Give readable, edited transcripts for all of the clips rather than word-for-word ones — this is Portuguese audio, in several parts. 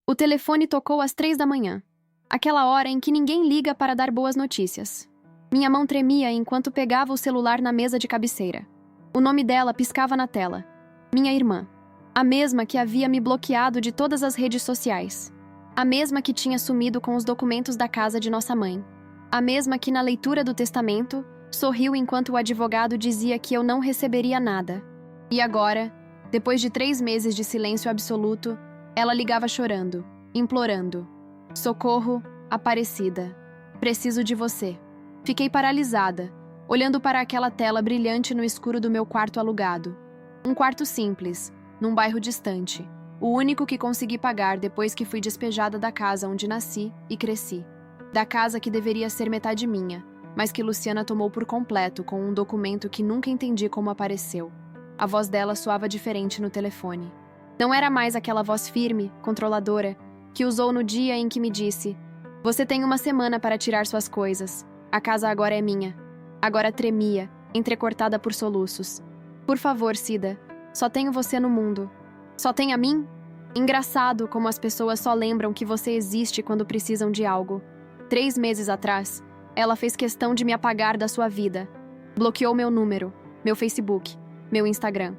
O telefone tocou às 3 da manhã. Aquela hora em que ninguém liga para dar boas notícias. Minha mão tremia enquanto pegava o celular na mesa de cabeceira. O nome dela piscava na tela. Minha irmã. A mesma que havia me bloqueado de todas as redes sociais. A mesma que tinha sumido com os documentos da casa de nossa mãe. A mesma que, na leitura do testamento, sorriu enquanto o advogado dizia que eu não receberia nada. E agora, depois de 3 meses de silêncio absoluto, ela ligava chorando, implorando. Socorro, Aparecida. Preciso de você. Fiquei paralisada, olhando para aquela tela brilhante no escuro do meu quarto alugado. Um quarto simples, num bairro distante. O único que consegui pagar depois que fui despejada da casa onde nasci e cresci. Da casa que deveria ser metade minha, mas que Luciana tomou por completo com um documento que nunca entendi como apareceu. A voz dela soava diferente no telefone. Não era mais aquela voz firme, controladora, que usou no dia em que me disse: "Você tem uma semana para tirar suas coisas. A casa agora é minha." Agora tremia, entrecortada por soluços. "Por favor, Cida, só tenho você no mundo." "Só tem a mim?" Engraçado como as pessoas só lembram que você existe quando precisam de algo. 3 meses atrás, ela fez questão de me apagar da sua vida. Bloqueou meu número, meu Facebook, meu Instagram.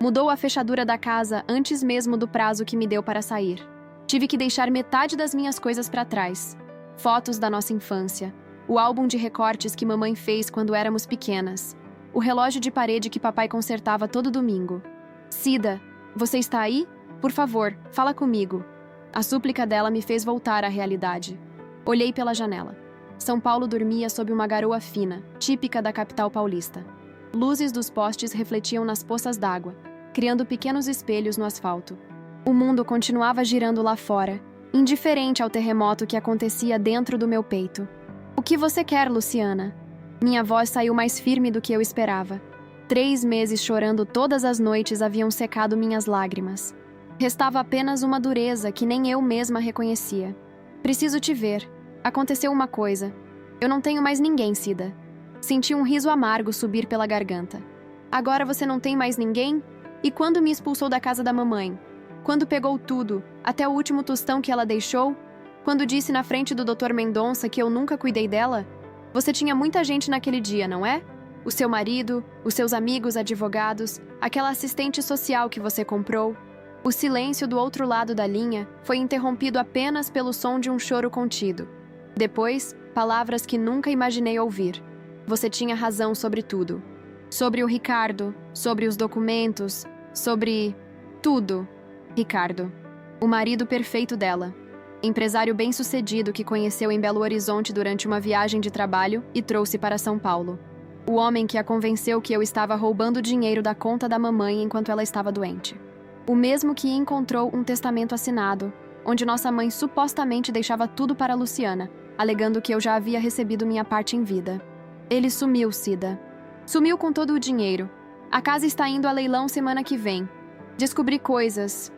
Mudou a fechadura da casa antes mesmo do prazo que me deu para sair. Tive que deixar metade das minhas coisas para trás. Fotos da nossa infância, o álbum de recortes que mamãe fez quando éramos pequenas, o relógio de parede que papai consertava todo domingo. "Cida, você está aí? Por favor, fala comigo." A súplica dela me fez voltar à realidade. Olhei pela janela. São Paulo dormia sob uma garoa fina, típica da capital paulista. Luzes dos postes refletiam nas poças d'água, criando pequenos espelhos no asfalto. O mundo continuava girando lá fora, indiferente ao terremoto que acontecia dentro do meu peito. "O que você quer, Luciana?" Minha voz saiu mais firme do que eu esperava. 3 meses chorando todas as noites haviam secado minhas lágrimas. Restava apenas uma dureza que nem eu mesma reconhecia. "Preciso te ver. Aconteceu uma coisa. Eu não tenho mais ninguém, Cida." Senti um riso amargo subir pela garganta. "Agora você não tem mais ninguém? E quando me expulsou da casa da mamãe? Quando pegou tudo, até o último tostão que ela deixou? Quando disse na frente do Dr. Mendonça que eu nunca cuidei dela? Você tinha muita gente naquele dia, não é? O seu marido, os seus amigos advogados, aquela assistente social que você comprou." O silêncio do outro lado da linha foi interrompido apenas pelo som de um choro contido. Depois, palavras que nunca imaginei ouvir. "Você tinha razão sobre tudo. Sobre o Ricardo, sobre os documentos, sobre... tudo. Ricardo. O marido perfeito dela. Empresário bem-sucedido que conheceu em Belo Horizonte durante uma viagem de trabalho e trouxe para São Paulo. O homem que a convenceu que eu estava roubando dinheiro da conta da mamãe enquanto ela estava doente. O mesmo que encontrou um testamento assinado, onde nossa mãe supostamente deixava tudo para Luciana, alegando que eu já havia recebido minha parte em vida. Ele sumiu, Cida. Sumiu com todo o dinheiro. A casa está indo a leilão semana que vem. Descobri coisas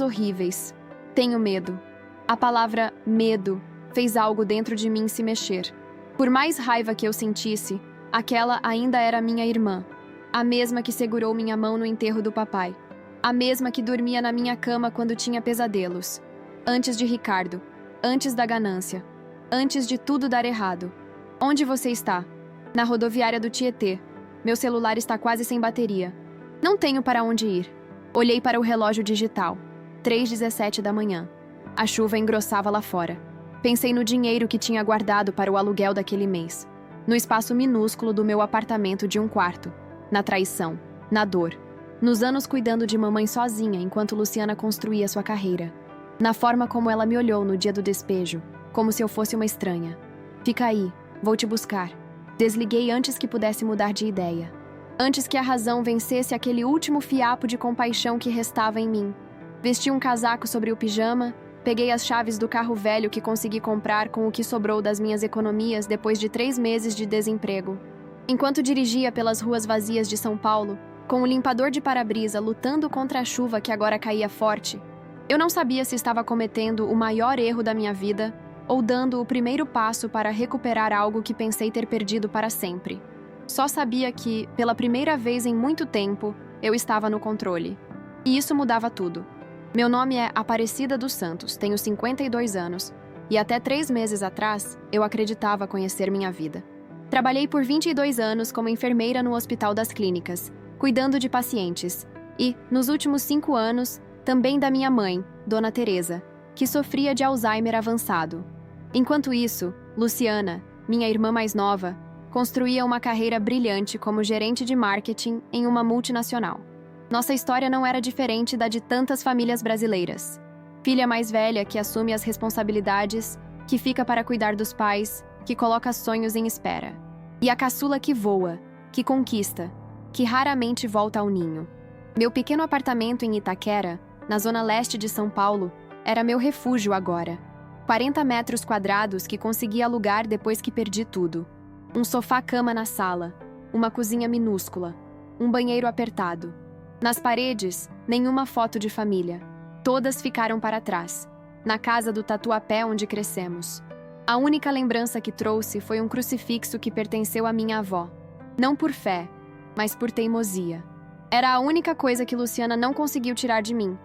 horríveis. Tenho medo." A palavra medo fez algo dentro de mim se mexer. Por mais raiva que eu sentisse, aquela ainda era minha irmã. A mesma que segurou minha mão no enterro do papai. A mesma que dormia na minha cama quando tinha pesadelos. Antes de Ricardo. Antes da ganância. Antes de tudo dar errado. "Onde você está?" "Na rodoviária do Tietê. Meu celular está quase sem bateria. Não tenho para onde ir." Olhei para o relógio digital. 3h17 da manhã. A chuva engrossava lá fora. Pensei no dinheiro que tinha guardado para o aluguel daquele mês. No espaço minúsculo do meu apartamento de um quarto. Na traição. Na dor. Nos anos cuidando de mamãe sozinha enquanto Luciana construía sua carreira. Na forma como ela me olhou no dia do despejo, como se eu fosse uma estranha. "Fica aí, vou te buscar." Desliguei antes que pudesse mudar de ideia. Antes que a razão vencesse aquele último fiapo de compaixão que restava em mim. Vesti um casaco sobre o pijama, peguei as chaves do carro velho que consegui comprar com o que sobrou das minhas economias depois de 3 meses de desemprego. Enquanto dirigia pelas ruas vazias de São Paulo, com o limpador de para-brisa lutando contra a chuva que agora caía forte, eu não sabia se estava cometendo o maior erro da minha vida ou dando o primeiro passo para recuperar algo que pensei ter perdido para sempre. Só sabia que, pela primeira vez em muito tempo, eu estava no controle. E isso mudava tudo. Meu nome é Aparecida dos Santos, tenho 52 anos, e até 3 meses atrás, eu acreditava conhecer minha vida. Trabalhei por 22 anos como enfermeira no Hospital das Clínicas, cuidando de pacientes, e, nos últimos 5 anos, também da minha mãe, Dona Teresa, que sofria de Alzheimer avançado. Enquanto isso, Luciana, minha irmã mais nova, construía uma carreira brilhante como gerente de marketing em uma multinacional. Nossa história não era diferente da de tantas famílias brasileiras. Filha mais velha que assume as responsabilidades, que fica para cuidar dos pais, que coloca sonhos em espera. E a caçula que voa, que conquista, que raramente volta ao ninho. Meu pequeno apartamento em Itaquera, na zona leste de São Paulo, era meu refúgio agora. 40 metros quadrados que consegui alugar depois que perdi tudo. Um sofá-cama na sala, uma cozinha minúscula, um banheiro apertado. Nas paredes, nenhuma foto de família. Todas ficaram para trás, na casa do Tatuapé onde crescemos. A única lembrança que trouxe foi um crucifixo que pertenceu à minha avó. Não por fé, mas por teimosia. Era a única coisa que Luciana não conseguiu tirar de mim.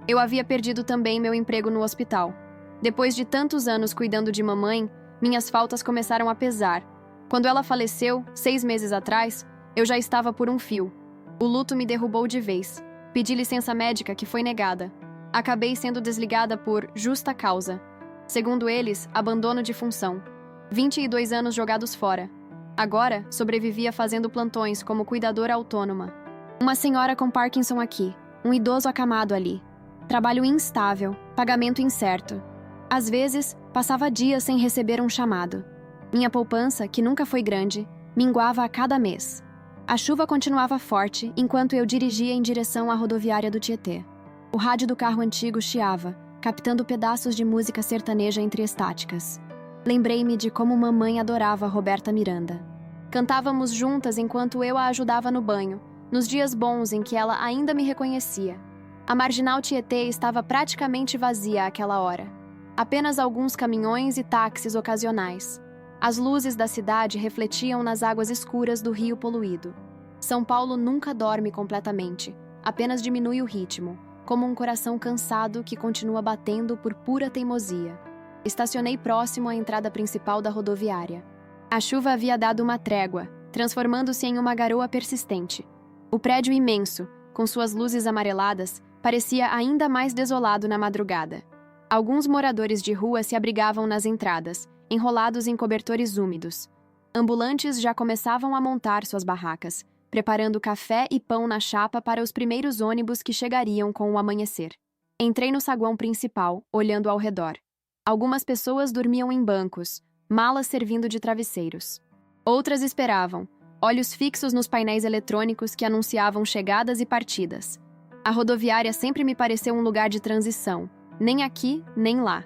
Eu havia perdido também meu emprego no hospital. Depois de tantos anos cuidando de mamãe, minhas faltas começaram a pesar. Quando ela faleceu, 6 meses atrás, eu já estava por um fio. O luto me derrubou de vez. Pedi licença médica que foi negada. Acabei sendo desligada por justa causa. Segundo eles, abandono de função. 22 anos jogados fora. Agora, sobrevivia fazendo plantões como cuidadora autônoma. Uma senhora com Parkinson aqui, um idoso acamado ali. Trabalho instável, pagamento incerto. Às vezes, passava dias sem receber um chamado. Minha poupança, que nunca foi grande, minguava a cada mês. A chuva continuava forte enquanto eu dirigia em direção à rodoviária do Tietê. O rádio do carro antigo chiava, captando pedaços de música sertaneja entre estáticas. Lembrei-me de como mamãe adorava Roberta Miranda. Cantávamos juntas enquanto eu a ajudava no banho, nos dias bons em que ela ainda me reconhecia. A marginal Tietê estava praticamente vazia àquela hora. Apenas alguns caminhões e táxis ocasionais. As luzes da cidade refletiam nas águas escuras do rio poluído. São Paulo nunca dorme completamente, apenas diminui o ritmo, como um coração cansado que continua batendo por pura teimosia. Estacionei próximo à entrada principal da rodoviária. A chuva havia dado uma trégua, transformando-se em uma garoa persistente. O prédio imenso, com suas luzes amareladas, parecia ainda mais desolado na madrugada. Alguns moradores de rua se abrigavam nas entradas, enrolados em cobertores úmidos. Ambulantes já começavam a montar suas barracas, preparando café e pão na chapa para os primeiros ônibus que chegariam com o amanhecer. Entrei no saguão principal, olhando ao redor. Algumas pessoas dormiam em bancos, malas servindo de travesseiros. Outras esperavam, olhos fixos nos painéis eletrônicos que anunciavam chegadas e partidas. A rodoviária sempre me pareceu um lugar de transição, nem aqui, nem lá.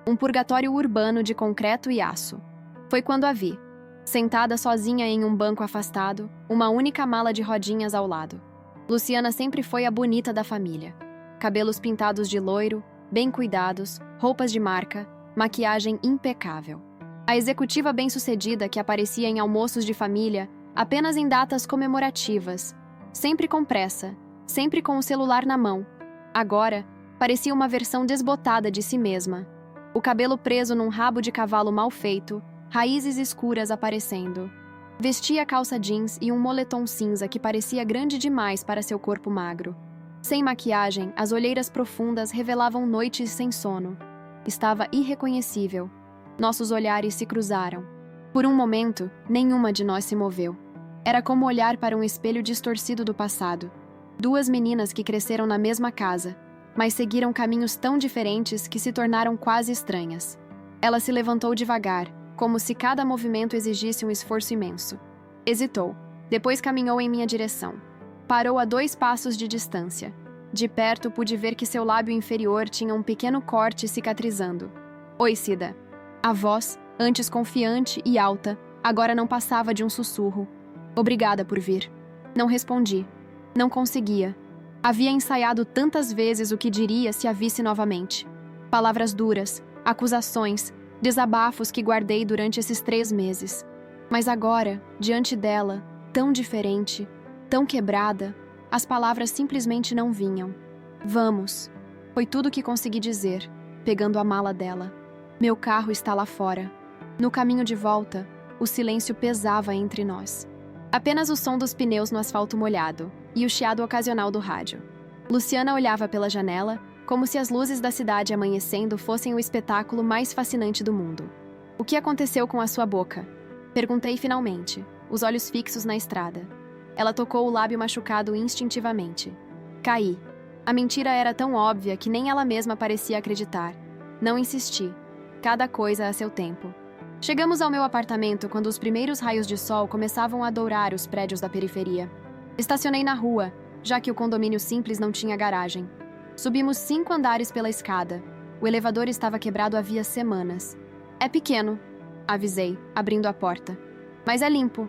Um purgatório urbano de concreto e aço. Foi quando a vi, sentada sozinha em um banco afastado, uma única mala de rodinhas ao lado. Luciana sempre foi a bonita da família. Cabelos pintados de loiro, bem cuidados, roupas de marca, maquiagem impecável. A executiva bem-sucedida que aparecia em almoços de família apenas em datas comemorativas, sempre com pressa, sempre com o celular na mão. Agora, parecia uma versão desbotada de si mesma. O cabelo preso num rabo de cavalo mal feito, raízes escuras aparecendo. Vestia calça jeans e um moletom cinza que parecia grande demais para seu corpo magro. Sem maquiagem, as olheiras profundas revelavam noites sem sono. Estava irreconhecível. Nossos olhares se cruzaram. Por um momento, nenhuma de nós se moveu. Era como olhar para um espelho distorcido do passado. Duas meninas que cresceram na mesma casa, mas seguiram caminhos tão diferentes que se tornaram quase estranhas. Ela se levantou devagar, como se cada movimento exigisse um esforço imenso. Hesitou, depois caminhou em minha direção. Parou a 2 passos de distância. De perto pude ver que seu lábio inferior tinha um pequeno corte cicatrizando. Oi, Cida. A voz, antes confiante e alta, agora não passava de um sussurro. Obrigada por vir. Não respondi. Não conseguia. Havia ensaiado tantas vezes o que diria se a visse novamente. Palavras duras, acusações, desabafos que guardei durante esses 3 meses. Mas agora, diante dela, tão diferente, tão quebrada, as palavras simplesmente não vinham. Vamos. Foi tudo o que consegui dizer, pegando a mala dela. Meu carro está lá fora. No caminho de volta, o silêncio pesava entre nós. Apenas o som dos pneus no asfalto molhado e o chiado ocasional do rádio. Luciana olhava pela janela, como se as luzes da cidade amanhecendo fossem o espetáculo mais fascinante do mundo. O que aconteceu com a sua boca? Perguntei finalmente, os olhos fixos na estrada. Ela tocou o lábio machucado instintivamente. Caí. A mentira era tão óbvia que nem ela mesma parecia acreditar. Não insisti. Cada coisa a seu tempo. Chegamos ao meu apartamento quando os primeiros raios de sol começavam a dourar os prédios da periferia. Estacionei na rua, já que o condomínio simples não tinha garagem. Subimos 5 andares pela escada. O elevador estava quebrado havia semanas. É pequeno, avisei, abrindo a porta. Mas é limpo.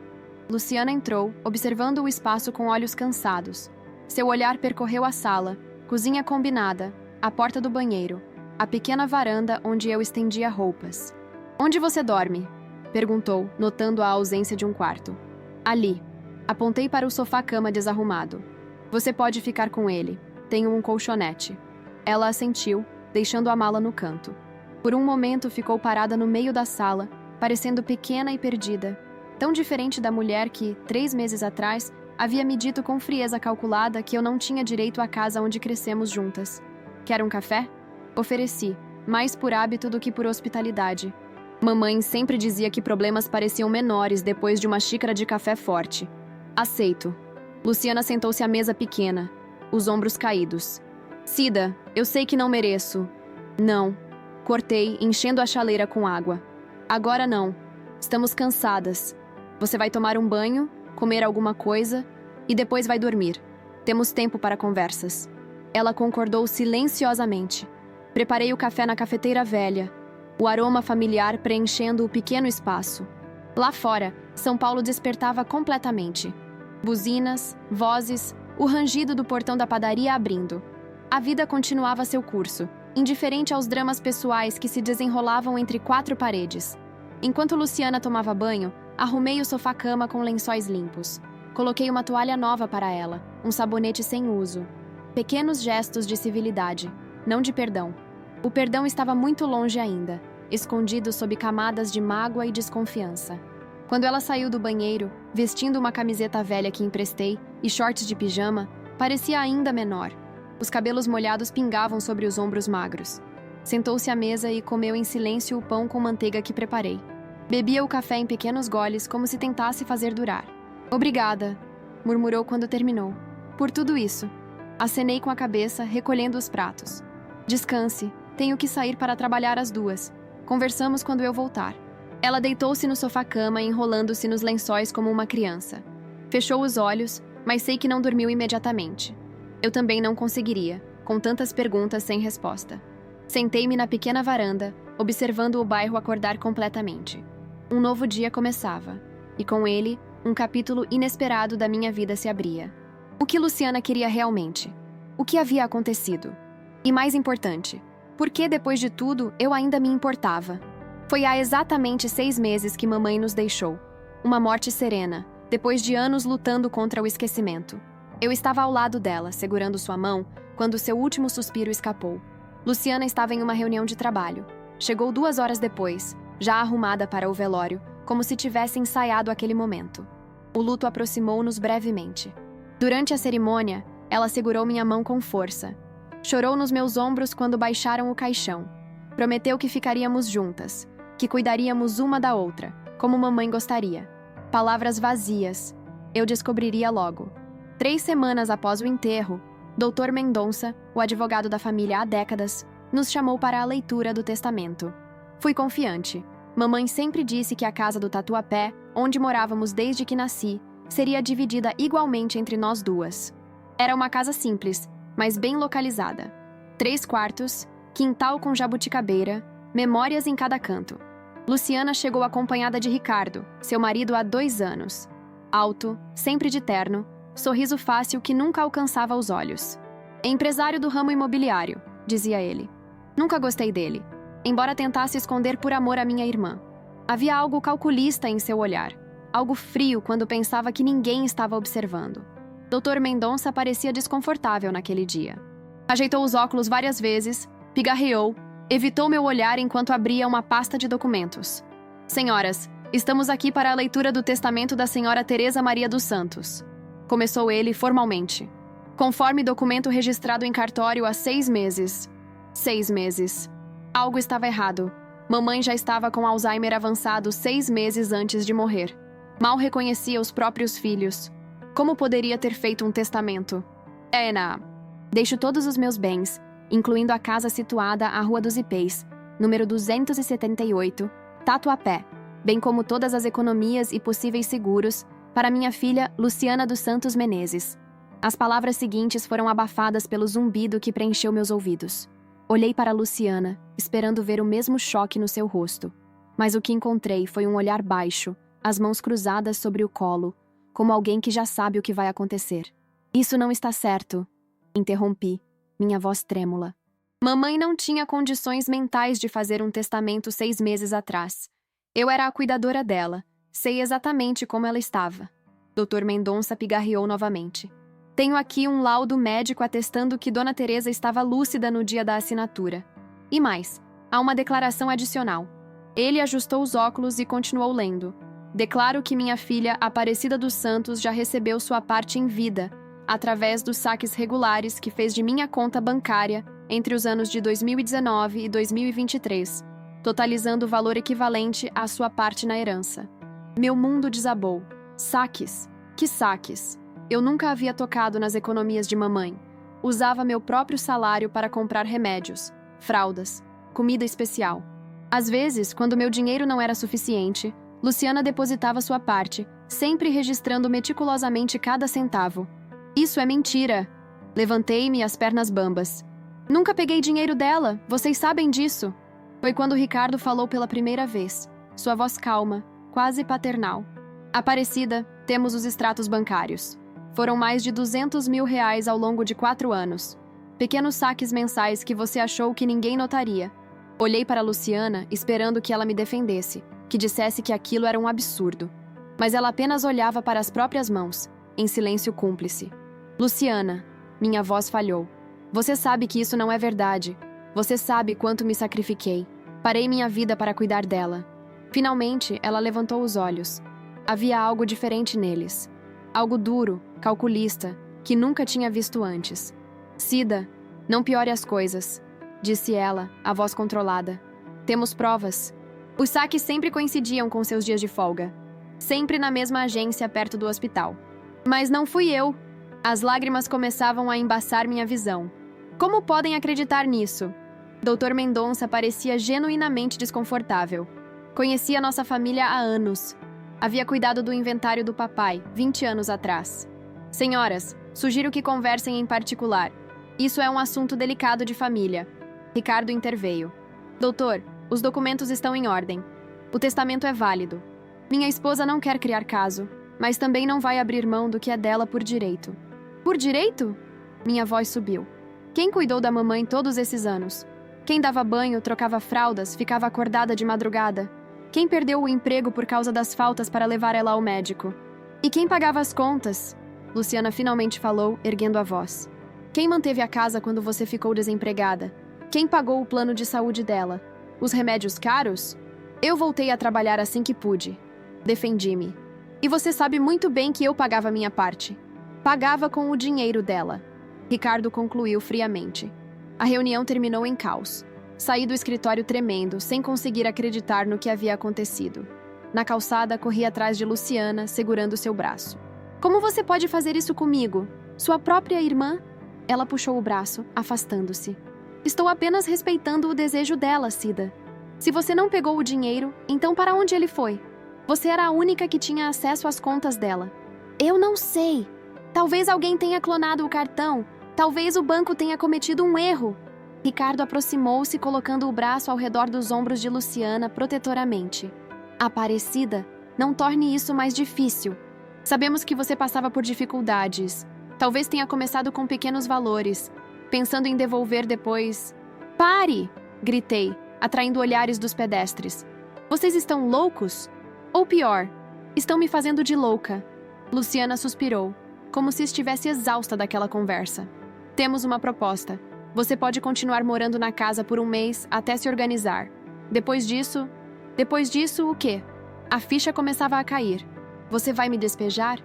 Luciana entrou, observando o espaço com olhos cansados. Seu olhar percorreu a sala, cozinha combinada, a porta do banheiro, a pequena varanda onde eu estendia roupas. Onde você dorme? Perguntou, notando a ausência de um quarto. Ali. Apontei para o sofá-cama desarrumado. Você pode ficar com ele. Tenho um colchonete. Ela assentiu, deixando a mala no canto. Por um momento ficou parada no meio da sala, parecendo pequena e perdida. Tão diferente da mulher que, 3 meses atrás, havia me dito com frieza calculada que eu não tinha direito à casa onde crescemos juntas. Quer um café? Ofereci, mais por hábito do que por hospitalidade. Mamãe sempre dizia que problemas pareciam menores depois de uma xícara de café forte. Aceito. Luciana sentou-se à mesa pequena, os ombros caídos. Cida, eu sei que não mereço. Não. Cortei, enchendo a chaleira com água. Agora não. Estamos cansadas. Você vai tomar um banho, comer alguma coisa e depois vai dormir. Temos tempo para conversas. Ela concordou silenciosamente. Preparei o café na cafeteira velha, o aroma familiar preenchendo o pequeno espaço. Lá fora, São Paulo despertava completamente. Buzinas, vozes, o rangido do portão da padaria abrindo. A vida continuava seu curso, indiferente aos dramas pessoais que se desenrolavam entre 4 paredes. Enquanto Luciana tomava banho, arrumei o sofá-cama com lençóis limpos. Coloquei uma toalha nova para ela, um sabonete sem uso. Pequenos gestos de civilidade, não de perdão. O perdão estava muito longe ainda, escondido sob camadas de mágoa e desconfiança. Quando ela saiu do banheiro, vestindo uma camiseta velha que emprestei e shorts de pijama, parecia ainda menor. Os cabelos molhados pingavam sobre os ombros magros. Sentou-se à mesa e comeu em silêncio o pão com manteiga que preparei. Bebia o café em pequenos goles como se tentasse fazer durar. Obrigada, murmurou quando terminou. Por tudo isso. Acenei com a cabeça, recolhendo os pratos. Descanse, tenho que sair para trabalhar às 2. Conversamos quando eu voltar. Ela deitou-se no sofá-cama, enrolando-se nos lençóis como uma criança. Fechou os olhos, mas sei que não dormiu imediatamente. Eu também não conseguiria, com tantas perguntas sem resposta. Sentei-me na pequena varanda, observando o bairro acordar completamente. Um novo dia começava, e com ele, um capítulo inesperado da minha vida se abria. O que Luciana queria realmente? O que havia acontecido? E mais importante, por que depois de tudo eu ainda me importava? Foi há exatamente 6 meses que mamãe nos deixou. Uma morte serena, depois de anos lutando contra o esquecimento. Eu estava ao lado dela, segurando sua mão, quando seu último suspiro escapou. Luciana estava em uma reunião de trabalho. Chegou 2 horas depois, já arrumada para o velório, como se tivesse ensaiado aquele momento. O luto aproximou-nos brevemente. Durante a cerimônia, ela segurou minha mão com força. Chorou nos meus ombros quando baixaram o caixão. Prometeu que ficaríamos juntas, que cuidaríamos uma da outra, como mamãe gostaria. Palavras vazias. Eu descobriria logo. 3 semanas após o enterro, Dr. Mendonça, o advogado da família há décadas, nos chamou para a leitura do testamento. Fui confiante. Mamãe sempre disse que a casa do Tatuapé, onde morávamos desde que nasci, seria dividida igualmente entre nós duas. Era uma casa simples, mas bem localizada. 3 quartos, quintal com jabuticabeira, memórias em cada canto. Luciana chegou acompanhada de Ricardo, seu marido há 2 anos. Alto, sempre de terno, sorriso fácil que nunca alcançava os olhos. Empresário do ramo imobiliário, dizia ele. Nunca gostei dele, embora tentasse esconder por amor à minha irmã. Havia algo calculista em seu olhar, algo frio quando pensava que ninguém estava observando. Dr. Mendonça parecia desconfortável naquele dia. Ajeitou os óculos várias vezes, pigarreou, evitou meu olhar enquanto abria uma pasta de documentos. Senhoras, estamos aqui para a leitura do testamento da senhora Teresa Maria dos Santos. Começou ele formalmente. Conforme documento registrado em cartório há 6 meses. 6 meses. Algo estava errado. Mamãe já estava com Alzheimer avançado 6 meses antes de morrer. Mal reconhecia os próprios filhos. Como poderia ter feito um testamento? Deixo todos os meus bens, incluindo a casa situada à Rua dos Ipês, número 278, Tatuapé, bem como todas as economias e possíveis seguros, para minha filha Luciana dos Santos Menezes. As palavras seguintes foram abafadas pelo zumbido que preencheu meus ouvidos. Olhei para Luciana, esperando ver o mesmo choque no seu rosto. Mas o que encontrei foi um olhar baixo, as mãos cruzadas sobre o colo, como alguém que já sabe o que vai acontecer. Isso não está certo, interrompi, minha voz trêmula. Mamãe não tinha condições mentais de fazer um testamento 6 meses atrás. Eu era a cuidadora dela. Sei exatamente como ela estava. Dr. Mendonça pigarreou novamente. Tenho aqui um laudo médico atestando que Dona Teresa estava lúcida no dia da assinatura. E mais, há uma declaração adicional. Ele ajustou os óculos e continuou lendo. Declaro que minha filha Aparecida dos Santos já recebeu sua parte em vida, através dos saques regulares que fez de minha conta bancária entre os anos de 2019 e 2023, totalizando o valor equivalente à sua parte na herança. Meu mundo desabou. Saques? Que saques? Eu nunca havia tocado nas economias de mamãe. Usava meu próprio salário para comprar remédios, fraldas, comida especial. Às vezes, quando meu dinheiro não era suficiente, Luciana depositava sua parte, sempre registrando meticulosamente cada centavo. Isso é mentira. Levantei-me, as pernas bambas. Nunca peguei dinheiro dela, vocês sabem disso. Foi quando Ricardo falou pela primeira vez. Sua voz calma, quase paternal. Aparecida, temos os extratos bancários. Foram mais de R$200 mil ao longo de 4 anos. Pequenos saques mensais que você achou que ninguém notaria. Olhei para Luciana, esperando que ela me defendesse, que dissesse que aquilo era um absurdo. Mas ela apenas olhava para as próprias mãos, em silêncio cúmplice. Luciana, minha voz falhou. Você sabe que isso não é verdade. Você sabe quanto me sacrifiquei. Parei minha vida para cuidar dela. Finalmente, ela levantou os olhos. Havia algo diferente neles. Algo duro, calculista, que nunca tinha visto antes. Cida, não piore as coisas, disse ela, a voz controlada. Temos provas. Os saques sempre coincidiam com seus dias de folga. Sempre na mesma agência perto do hospital. Mas não fui eu. As lágrimas começavam a embaçar minha visão. Como podem acreditar nisso? Dr. Mendonça parecia genuinamente desconfortável. Conhecia nossa família há anos. Havia cuidado do inventário do papai, 20 anos atrás. Senhoras, sugiro que conversem em particular. Isso é um assunto delicado de família. Ricardo interveio. Doutor, os documentos estão em ordem. O testamento é válido. Minha esposa não quer criar caso, mas também não vai abrir mão do que é dela por direito. Por direito? Minha voz subiu. Quem cuidou da mamãe todos esses anos? Quem dava banho, trocava fraldas, ficava acordada de madrugada? Quem perdeu o emprego por causa das faltas para levar ela ao médico? E quem pagava as contas? Luciana finalmente falou, erguendo a voz. Quem manteve a casa quando você ficou desempregada? Quem pagou o plano de saúde dela? Os remédios caros? Eu voltei a trabalhar assim que pude. Defendi-me. E você sabe muito bem que eu pagava minha parte. Pagava com o dinheiro dela. Ricardo concluiu friamente. A reunião terminou em caos. Saí do escritório tremendo, sem conseguir acreditar no que havia acontecido. Na calçada, corri atrás de Luciana, segurando seu braço. Como você pode fazer isso comigo? Sua própria irmã? Ela puxou o braço, afastando-se. Estou apenas respeitando o desejo dela, Cida. Se você não pegou o dinheiro, então para onde ele foi? Você era a única que tinha acesso às contas dela. Eu não sei. Talvez alguém tenha clonado o cartão. Talvez o banco tenha cometido um erro. Ricardo aproximou-se, colocando o braço ao redor dos ombros de Luciana protetoramente. Aparecida, não torne isso mais difícil. Sabemos que você passava por dificuldades. Talvez tenha começado com pequenos valores, pensando em devolver depois. Pare! Gritei, atraindo olhares dos pedestres. Vocês estão loucos? Ou pior, estão me fazendo de louca. Luciana suspirou, como se estivesse exausta daquela conversa. Temos uma proposta. Você pode continuar morando na casa por um mês até se organizar. Depois disso, o quê? A ficha começava a cair. Você vai me despejar?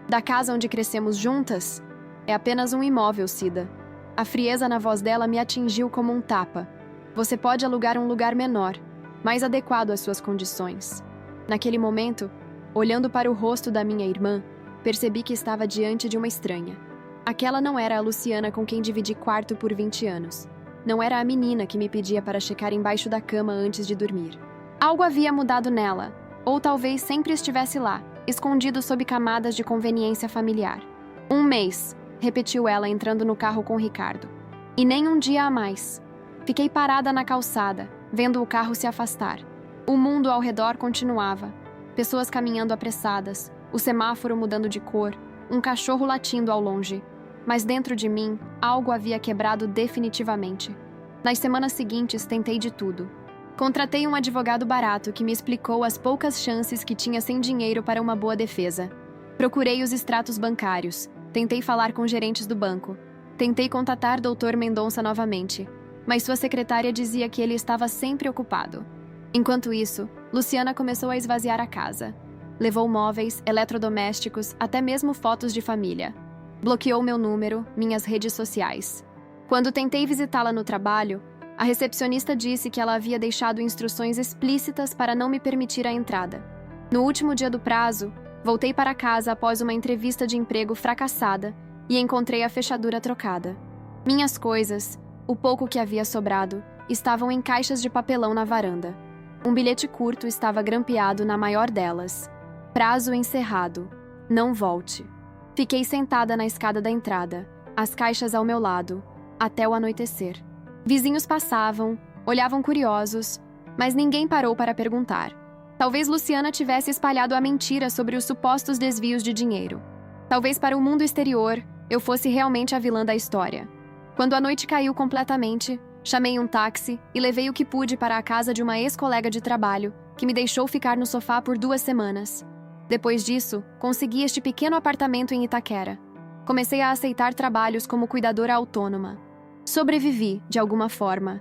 Da casa onde crescemos juntas? É apenas um imóvel, Cida. A frieza na voz dela me atingiu como um tapa. Você pode alugar um lugar menor, mais adequado às suas condições. Naquele momento, olhando para o rosto da minha irmã, percebi que estava diante de uma estranha. Aquela não era a Luciana com quem dividi quarto por 20 anos. Não era a menina que me pedia para checar embaixo da cama antes de dormir. Algo havia mudado nela, ou talvez sempre estivesse lá, escondido sob camadas de conveniência familiar. Um mês, repetiu ela entrando no carro com Ricardo. E nem um dia a mais. Fiquei parada na calçada, vendo o carro se afastar. O mundo ao redor continuava. Pessoas caminhando apressadas, o semáforo mudando de cor, um cachorro latindo ao longe. Mas dentro de mim, algo havia quebrado definitivamente. Nas semanas seguintes, tentei de tudo. Contratei um advogado barato que me explicou as poucas chances que tinha sem dinheiro para uma boa defesa. Procurei os extratos bancários. Tentei falar com gerentes do banco. Tentei contatar Dr. Mendonça novamente, mas sua secretária dizia que ele estava sempre ocupado. Enquanto isso, Luciana começou a esvaziar a casa. Levou móveis, eletrodomésticos, até mesmo fotos de família. Bloqueou meu número, minhas redes sociais. Quando tentei visitá-la no trabalho, a recepcionista disse que ela havia deixado instruções explícitas para não me permitir a entrada. No último dia do prazo, voltei para casa após uma entrevista de emprego fracassada e encontrei a fechadura trocada. Minhas coisas, o pouco que havia sobrado, estavam em caixas de papelão na varanda. Um bilhete curto estava grampeado na maior delas. Prazo encerrado. Não volte. Fiquei sentada na escada da entrada, as caixas ao meu lado, até o anoitecer. Vizinhos passavam, olhavam curiosos, mas ninguém parou para perguntar. Talvez Luciana tivesse espalhado a mentira sobre os supostos desvios de dinheiro. Talvez para o mundo exterior, eu fosse realmente a vilã da história. Quando a noite caiu completamente, chamei um táxi e levei o que pude para a casa de uma ex-colega de trabalho, que me deixou ficar no sofá por 2 semanas. Depois disso, consegui este pequeno apartamento em Itaquera. Comecei a aceitar trabalhos como cuidadora autônoma. Sobrevivi, de alguma forma.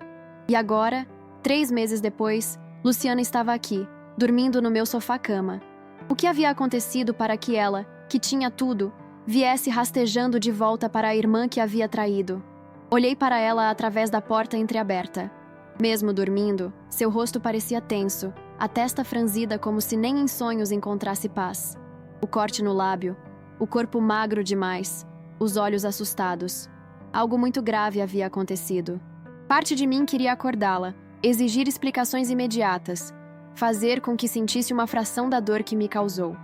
E agora, 3 meses depois, Luciana estava aqui, dormindo no meu sofá-cama. O que havia acontecido para que ela, que tinha tudo, viesse rastejando de volta para a irmã que havia traído? Olhei para ela através da porta entreaberta. Mesmo dormindo, seu rosto parecia tenso, a testa franzida como se nem em sonhos encontrasse paz. O corte no lábio, o corpo magro demais, os olhos assustados. Algo muito grave havia acontecido. Parte de mim queria acordá-la, exigir explicações imediatas, fazer com que sentisse uma fração da dor que me causou.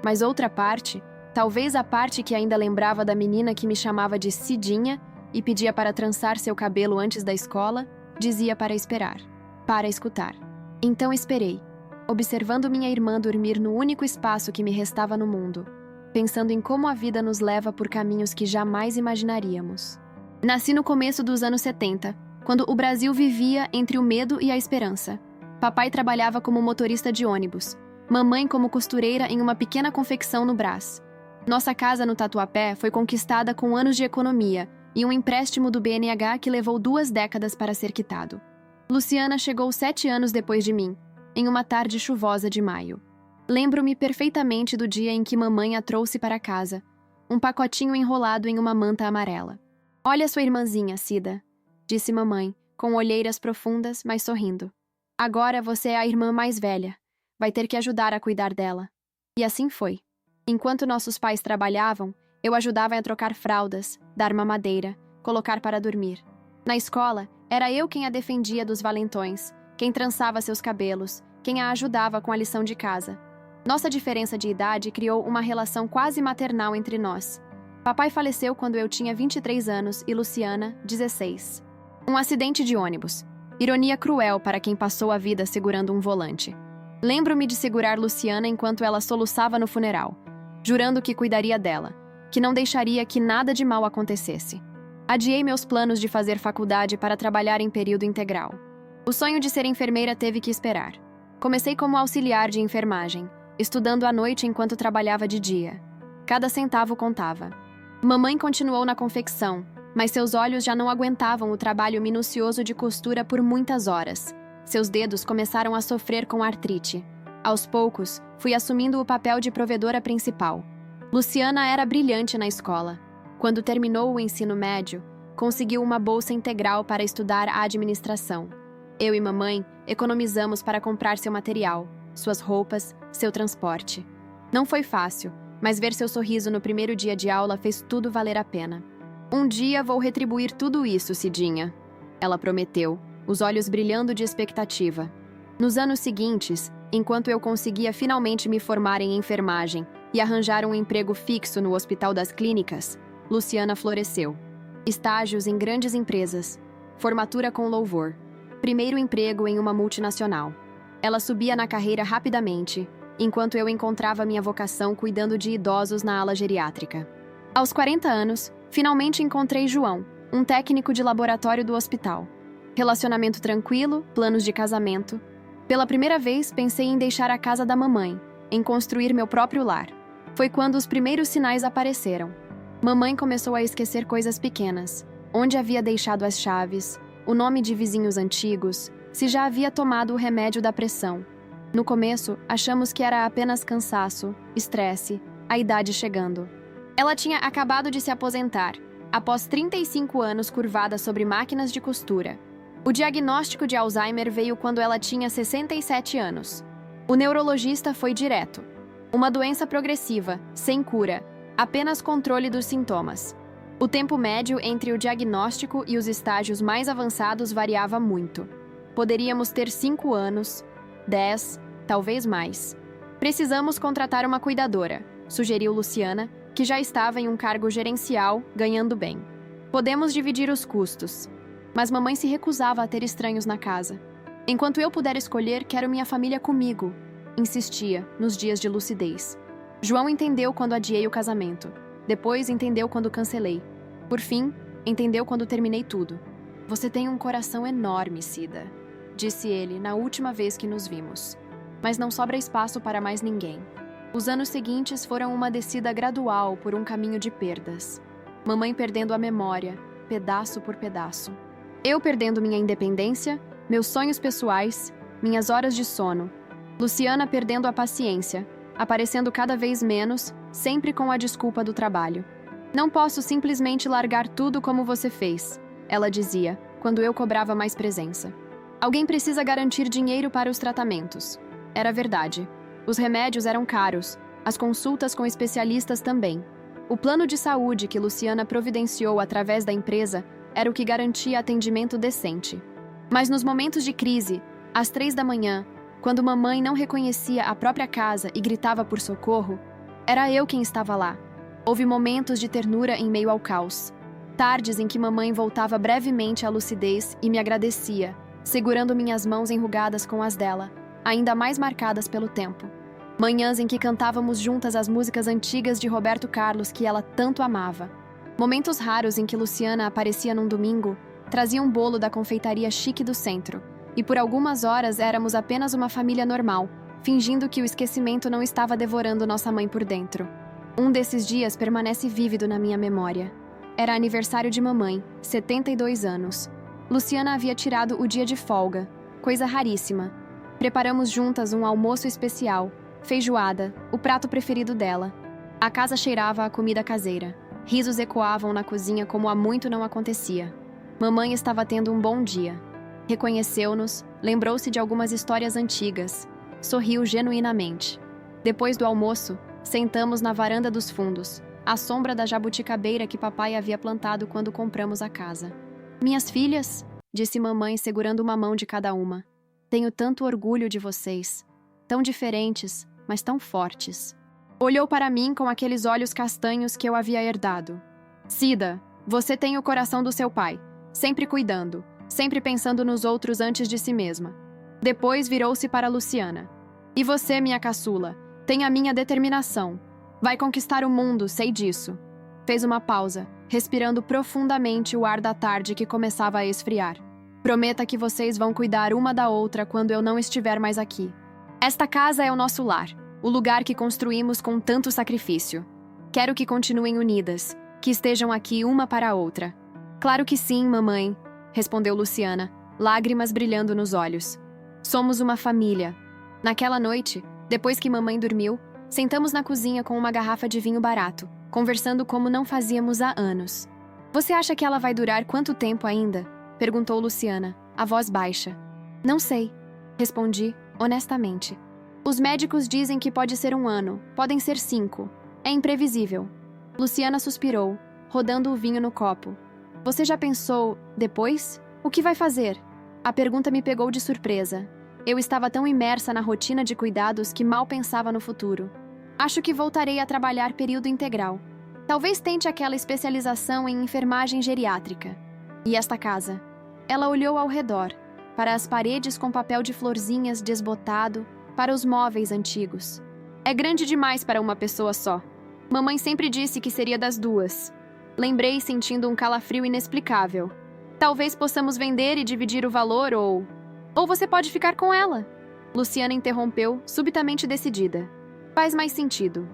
Mas outra parte, talvez a parte que ainda lembrava da menina que me chamava de Cidinha e pedia para trançar seu cabelo antes da escola, dizia para esperar, para escutar. Então esperei, observando minha irmã dormir no único espaço que me restava no mundo, pensando em como a vida nos leva por caminhos que jamais imaginaríamos. Nasci no começo dos anos 70, quando o Brasil vivia entre o medo e a esperança. Papai trabalhava como motorista de ônibus, mamãe como costureira em uma pequena confecção no Brás. Nossa casa no Tatuapé foi conquistada com anos de economia e um empréstimo do BNH que levou 2 décadas para ser quitado. Luciana chegou 7 anos depois de mim, em uma tarde chuvosa de maio. Lembro-me perfeitamente do dia em que mamãe a trouxe para casa, um pacotinho enrolado em uma manta amarela. "Olha sua irmãzinha, Cida", disse mamãe, com olheiras profundas, mas sorrindo. "Agora você é a irmã mais velha. Vai ter que ajudar a cuidar dela." E assim foi. Enquanto nossos pais trabalhavam, eu ajudava a trocar fraldas, dar mamadeira, colocar para dormir. Na escola, era eu quem a defendia dos valentões, quem trançava seus cabelos, quem a ajudava com a lição de casa. Nossa diferença de idade criou uma relação quase maternal entre nós. Papai faleceu quando eu tinha 23 anos e Luciana, 16. Um acidente de ônibus. Ironia cruel para quem passou a vida segurando um volante. Lembro-me de segurar Luciana enquanto ela soluçava no funeral, jurando que cuidaria dela, que não deixaria que nada de mal acontecesse. Adiei meus planos de fazer faculdade para trabalhar em período integral. O sonho de ser enfermeira teve que esperar. Comecei como auxiliar de enfermagem, estudando à noite enquanto trabalhava de dia. Cada centavo contava. Mamãe continuou na confecção, mas seus olhos já não aguentavam o trabalho minucioso de costura por muitas horas. Seus dedos começaram a sofrer com artrite. Aos poucos, fui assumindo o papel de provedora principal. Luciana era brilhante na escola. Quando terminou o ensino médio, conseguiu uma bolsa integral para estudar a administração. Eu e mamãe economizamos para comprar seu material, suas roupas, seu transporte. Não foi fácil, mas ver seu sorriso no primeiro dia de aula fez tudo valer a pena. Um dia vou retribuir tudo isso, Cidinha. Ela prometeu, os olhos brilhando de expectativa. Nos anos seguintes, enquanto eu conseguia finalmente me formar em enfermagem e arranjar um emprego fixo no Hospital das Clínicas, Luciana floresceu. Estágios em grandes empresas, formatura com louvor, primeiro emprego em uma multinacional. Ela subia na carreira rapidamente, enquanto eu encontrava minha vocação cuidando de idosos na ala geriátrica. Aos 40 anos, finalmente encontrei João, um técnico de laboratório do hospital. Relacionamento tranquilo, planos de casamento. Pela primeira vez, pensei em deixar a casa da mamãe, em construir meu próprio lar. Foi quando os primeiros sinais apareceram. Mamãe começou a esquecer coisas pequenas, onde havia deixado as chaves, o nome de vizinhos antigos, se já havia tomado o remédio da pressão. No começo, achamos que era apenas cansaço, estresse, a idade chegando. Ela tinha acabado de se aposentar, após 35 anos curvada sobre máquinas de costura. O diagnóstico de Alzheimer veio quando ela tinha 67 anos. O neurologista foi direto. Uma doença progressiva, sem cura, apenas controle dos sintomas. O tempo médio entre o diagnóstico e os estágios mais avançados variava muito. Poderíamos ter 5 anos, 10, talvez mais. Precisamos contratar uma cuidadora, sugeriu Luciana, que já estava em um cargo gerencial, ganhando bem. Podemos dividir os custos. Mas mamãe se recusava a ter estranhos na casa. Enquanto eu puder escolher, quero minha família comigo, insistia, nos dias de lucidez. João entendeu quando adiei o casamento. Depois entendeu quando cancelei. Por fim, entendeu quando terminei tudo. Você tem um coração enorme, Cida, disse ele na última vez que nos vimos. Mas não sobra espaço para mais ninguém. Os anos seguintes foram uma descida gradual por um caminho de perdas. Mamãe perdendo a memória, pedaço por pedaço. Eu perdendo minha independência, meus sonhos pessoais, minhas horas de sono. Luciana perdendo a paciência, aparecendo cada vez menos, sempre com a desculpa do trabalho. Não posso simplesmente largar tudo como você fez, ela dizia, quando eu cobrava mais presença. Alguém precisa garantir dinheiro para os tratamentos. Era verdade. Os remédios eram caros, as consultas com especialistas também. O plano de saúde que Luciana providenciou através da empresa era o que garantia atendimento decente. Mas nos momentos de crise, às 3 da manhã, quando mamãe não reconhecia a própria casa e gritava por socorro, era eu quem estava lá. Houve momentos de ternura em meio ao caos. Tardes em que mamãe voltava brevemente à lucidez e me agradecia, segurando minhas mãos enrugadas com as dela, ainda mais marcadas pelo tempo. Manhãs em que cantávamos juntas as músicas antigas de Roberto Carlos que ela tanto amava. Momentos raros em que Luciana aparecia num domingo, trazia um bolo da confeitaria chique do centro, e por algumas horas éramos apenas uma família normal, fingindo que o esquecimento não estava devorando nossa mãe por dentro. Um desses dias permanece vívido na minha memória. Era aniversário de mamãe, 72 anos. Luciana havia tirado o dia de folga, coisa raríssima. Preparamos juntas um almoço especial, feijoada, o prato preferido dela. A casa cheirava a comida caseira. Risos ecoavam na cozinha como há muito não acontecia. Mamãe estava tendo um bom dia. Reconheceu-nos, lembrou-se de algumas histórias antigas. Sorriu genuinamente. Depois do almoço, sentamos na varanda dos fundos, à sombra da jabuticabeira que papai havia plantado quando compramos a casa. Minhas filhas, disse mamãe segurando uma mão de cada uma. Tenho tanto orgulho de vocês. Tão diferentes, mas tão fortes. Olhou para mim com aqueles olhos castanhos que eu havia herdado. Cida, você tem o coração do seu pai, sempre cuidando, sempre pensando nos outros antes de si mesma. Depois virou-se para Luciana. E você, minha caçula, tem a minha determinação. Vai conquistar o mundo, sei disso. Fez uma pausa, respirando profundamente o ar da tarde que começava a esfriar. Prometa que vocês vão cuidar uma da outra quando eu não estiver mais aqui. Esta casa é o nosso lar, o lugar que construímos com tanto sacrifício. Quero que continuem unidas, que estejam aqui uma para a outra. Claro que sim, mamãe, respondeu Luciana, lágrimas brilhando nos olhos. Somos uma família. Naquela noite, depois que mamãe dormiu, sentamos na cozinha com uma garrafa de vinho barato, conversando como não fazíamos há anos. Você acha que ela vai durar quanto tempo ainda? Perguntou Luciana, a voz baixa. Não sei, respondi, honestamente. Os médicos dizem que pode ser 1 ano, podem ser 5. É imprevisível. Luciana suspirou, rodando o vinho no copo. Você já pensou, depois? O que vai fazer? A pergunta me pegou de surpresa. Eu estava tão imersa na rotina de cuidados que mal pensava no futuro. Acho que voltarei a trabalhar período integral. Talvez tente aquela especialização em enfermagem geriátrica. E esta casa? Ela olhou ao redor, para as paredes com papel de florzinhas desbotado, para os móveis antigos. É grande demais para uma pessoa só. Mamãe sempre disse que seria das 2. Lembrei sentindo um calafrio inexplicável. Talvez possamos vender e dividir o valor ou você pode ficar com ela. Luciana interrompeu, subitamente decidida. Faz mais sentido.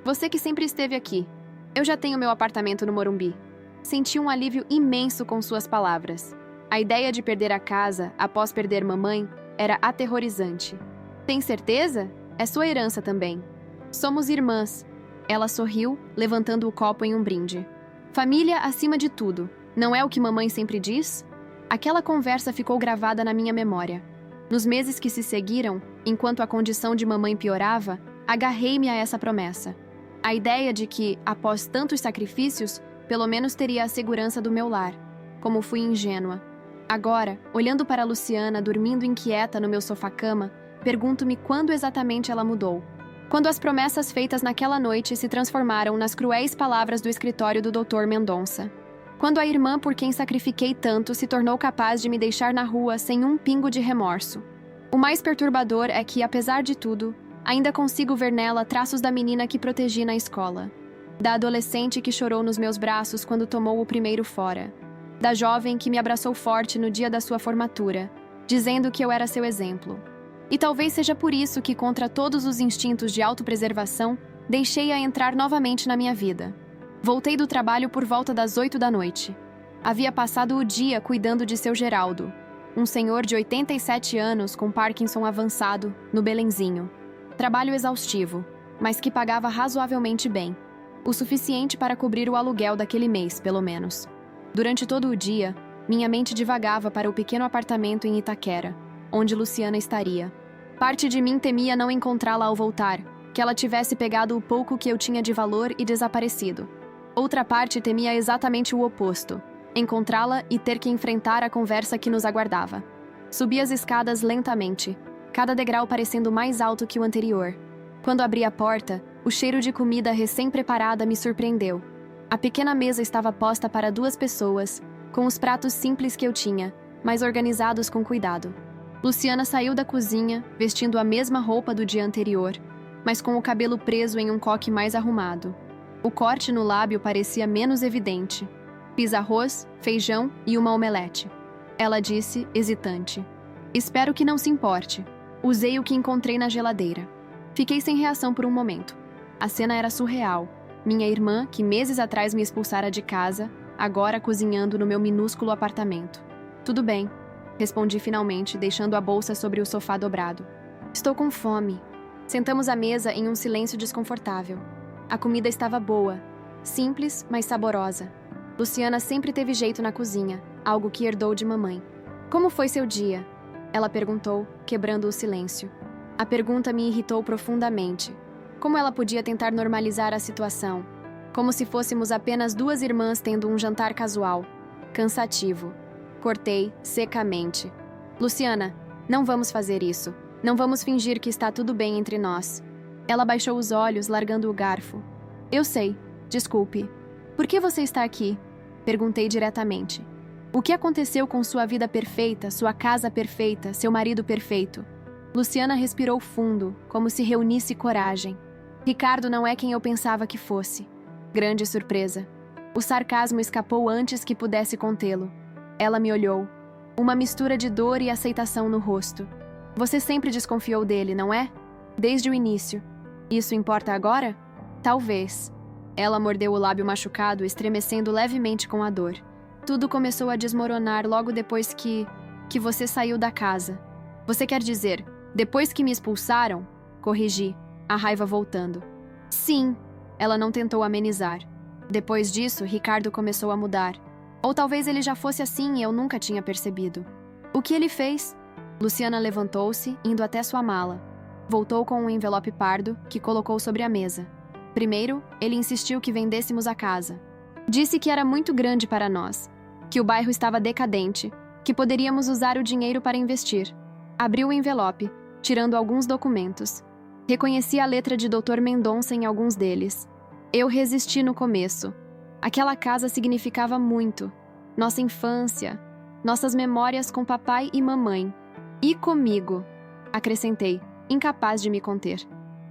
Você que sempre esteve aqui. Eu já tenho meu apartamento no Morumbi. Senti um alívio imenso com suas palavras. A ideia de perder a casa após perder mamãe era aterrorizante. Tem certeza? É sua herança também. Somos irmãs. Ela sorriu, levantando o copo em um brinde. Família acima de tudo. Não é o que mamãe sempre diz? Aquela conversa ficou gravada na minha memória. Nos meses que se seguiram, enquanto a condição de mamãe piorava, agarrei-me a essa promessa. A ideia de que, após tantos sacrifícios, pelo menos teria a segurança do meu lar. Como fui ingênua. Agora, olhando para Luciana dormindo inquieta no meu sofá-cama, pergunto-me quando exatamente ela mudou. Quando as promessas feitas naquela noite se transformaram nas cruéis palavras do escritório do Dr. Mendonça. Quando a irmã por quem sacrifiquei tanto se tornou capaz de me deixar na rua sem um pingo de remorso. O mais perturbador é que, apesar de tudo, ainda consigo ver nela traços da menina que protegi na escola. Da adolescente que chorou nos meus braços quando tomou o primeiro fora. Da jovem que me abraçou forte no dia da sua formatura, dizendo que eu era seu exemplo. E talvez seja por isso que, contra todos os instintos de autopreservação, deixei-a entrar novamente na minha vida. Voltei do trabalho por volta das 8 da noite. Havia passado o dia cuidando de seu Geraldo, um senhor de 87 anos com Parkinson avançado, no Belenzinho. Trabalho exaustivo, mas que pagava razoavelmente bem. O suficiente para cobrir o aluguel daquele mês, pelo menos. Durante todo o dia, minha mente divagava para o pequeno apartamento em Itaquera, onde Luciana estaria. Parte de mim temia não encontrá-la ao voltar, que ela tivesse pegado o pouco que eu tinha de valor e desaparecido. Outra parte temia exatamente o oposto, encontrá-la e ter que enfrentar a conversa que nos aguardava. Subi as escadas lentamente, cada degrau parecendo mais alto que o anterior. Quando abri a porta, o cheiro de comida recém-preparada me surpreendeu. A pequena mesa estava posta para 2 pessoas, com os pratos simples que eu tinha, mas organizados com cuidado. Luciana saiu da cozinha, vestindo a mesma roupa do dia anterior, mas com o cabelo preso em um coque mais arrumado. O corte no lábio parecia menos evidente. Fiz arroz, feijão e uma omelete. Ela disse, hesitante. Espero que não se importe. Usei o que encontrei na geladeira. Fiquei sem reação por um momento. A cena era surreal. Minha irmã, que meses atrás me expulsara de casa, agora cozinhando no meu minúsculo apartamento. Tudo bem, respondi finalmente, deixando a bolsa sobre o sofá dobrado. Estou com fome. Sentamos à mesa em um silêncio desconfortável. A comida estava boa, simples, mas saborosa. Luciana sempre teve jeito na cozinha, algo que herdou de mamãe. Como foi seu dia? Ela perguntou, quebrando o silêncio. A pergunta me irritou profundamente. Como ela podia tentar normalizar a situação? Como se fôssemos apenas 2 irmãs tendo um jantar casual. Cansativo. Cortei, secamente. Luciana, não vamos fazer isso. Não vamos fingir que está tudo bem entre nós. Ela baixou os olhos, largando o garfo. Eu sei. Desculpe. Por que você está aqui? Perguntei diretamente. O que aconteceu com sua vida perfeita, sua casa perfeita, seu marido perfeito? Luciana respirou fundo, como se reunisse coragem. Ricardo não é quem eu pensava que fosse. Grande surpresa. O sarcasmo escapou antes que pudesse contê-lo. Ela me olhou. Uma mistura de dor e aceitação no rosto. Você sempre desconfiou dele, não é? Desde o início. Isso importa agora? Talvez. Ela mordeu o lábio machucado, estremecendo levemente com a dor. Tudo começou a desmoronar logo depois que você saiu da casa. Você quer dizer, depois que me expulsaram? Corrigi, a raiva voltando. Sim, ela não tentou amenizar. Depois disso, Ricardo começou a mudar. Ou talvez ele já fosse assim e eu nunca tinha percebido. O que ele fez? Luciana levantou-se, indo até sua mala. Voltou com um envelope pardo que colocou sobre a mesa. Primeiro, ele insistiu que vendêssemos a casa. Disse que era muito grande para nós, que o bairro estava decadente, que poderíamos usar o dinheiro para investir. Abriu o envelope, tirando alguns documentos. Reconheci a letra de Dr. Mendonça em alguns deles. Eu resisti no começo. Aquela casa significava muito. Nossa infância, nossas memórias com papai e mamãe. E comigo, acrescentei, incapaz de me conter.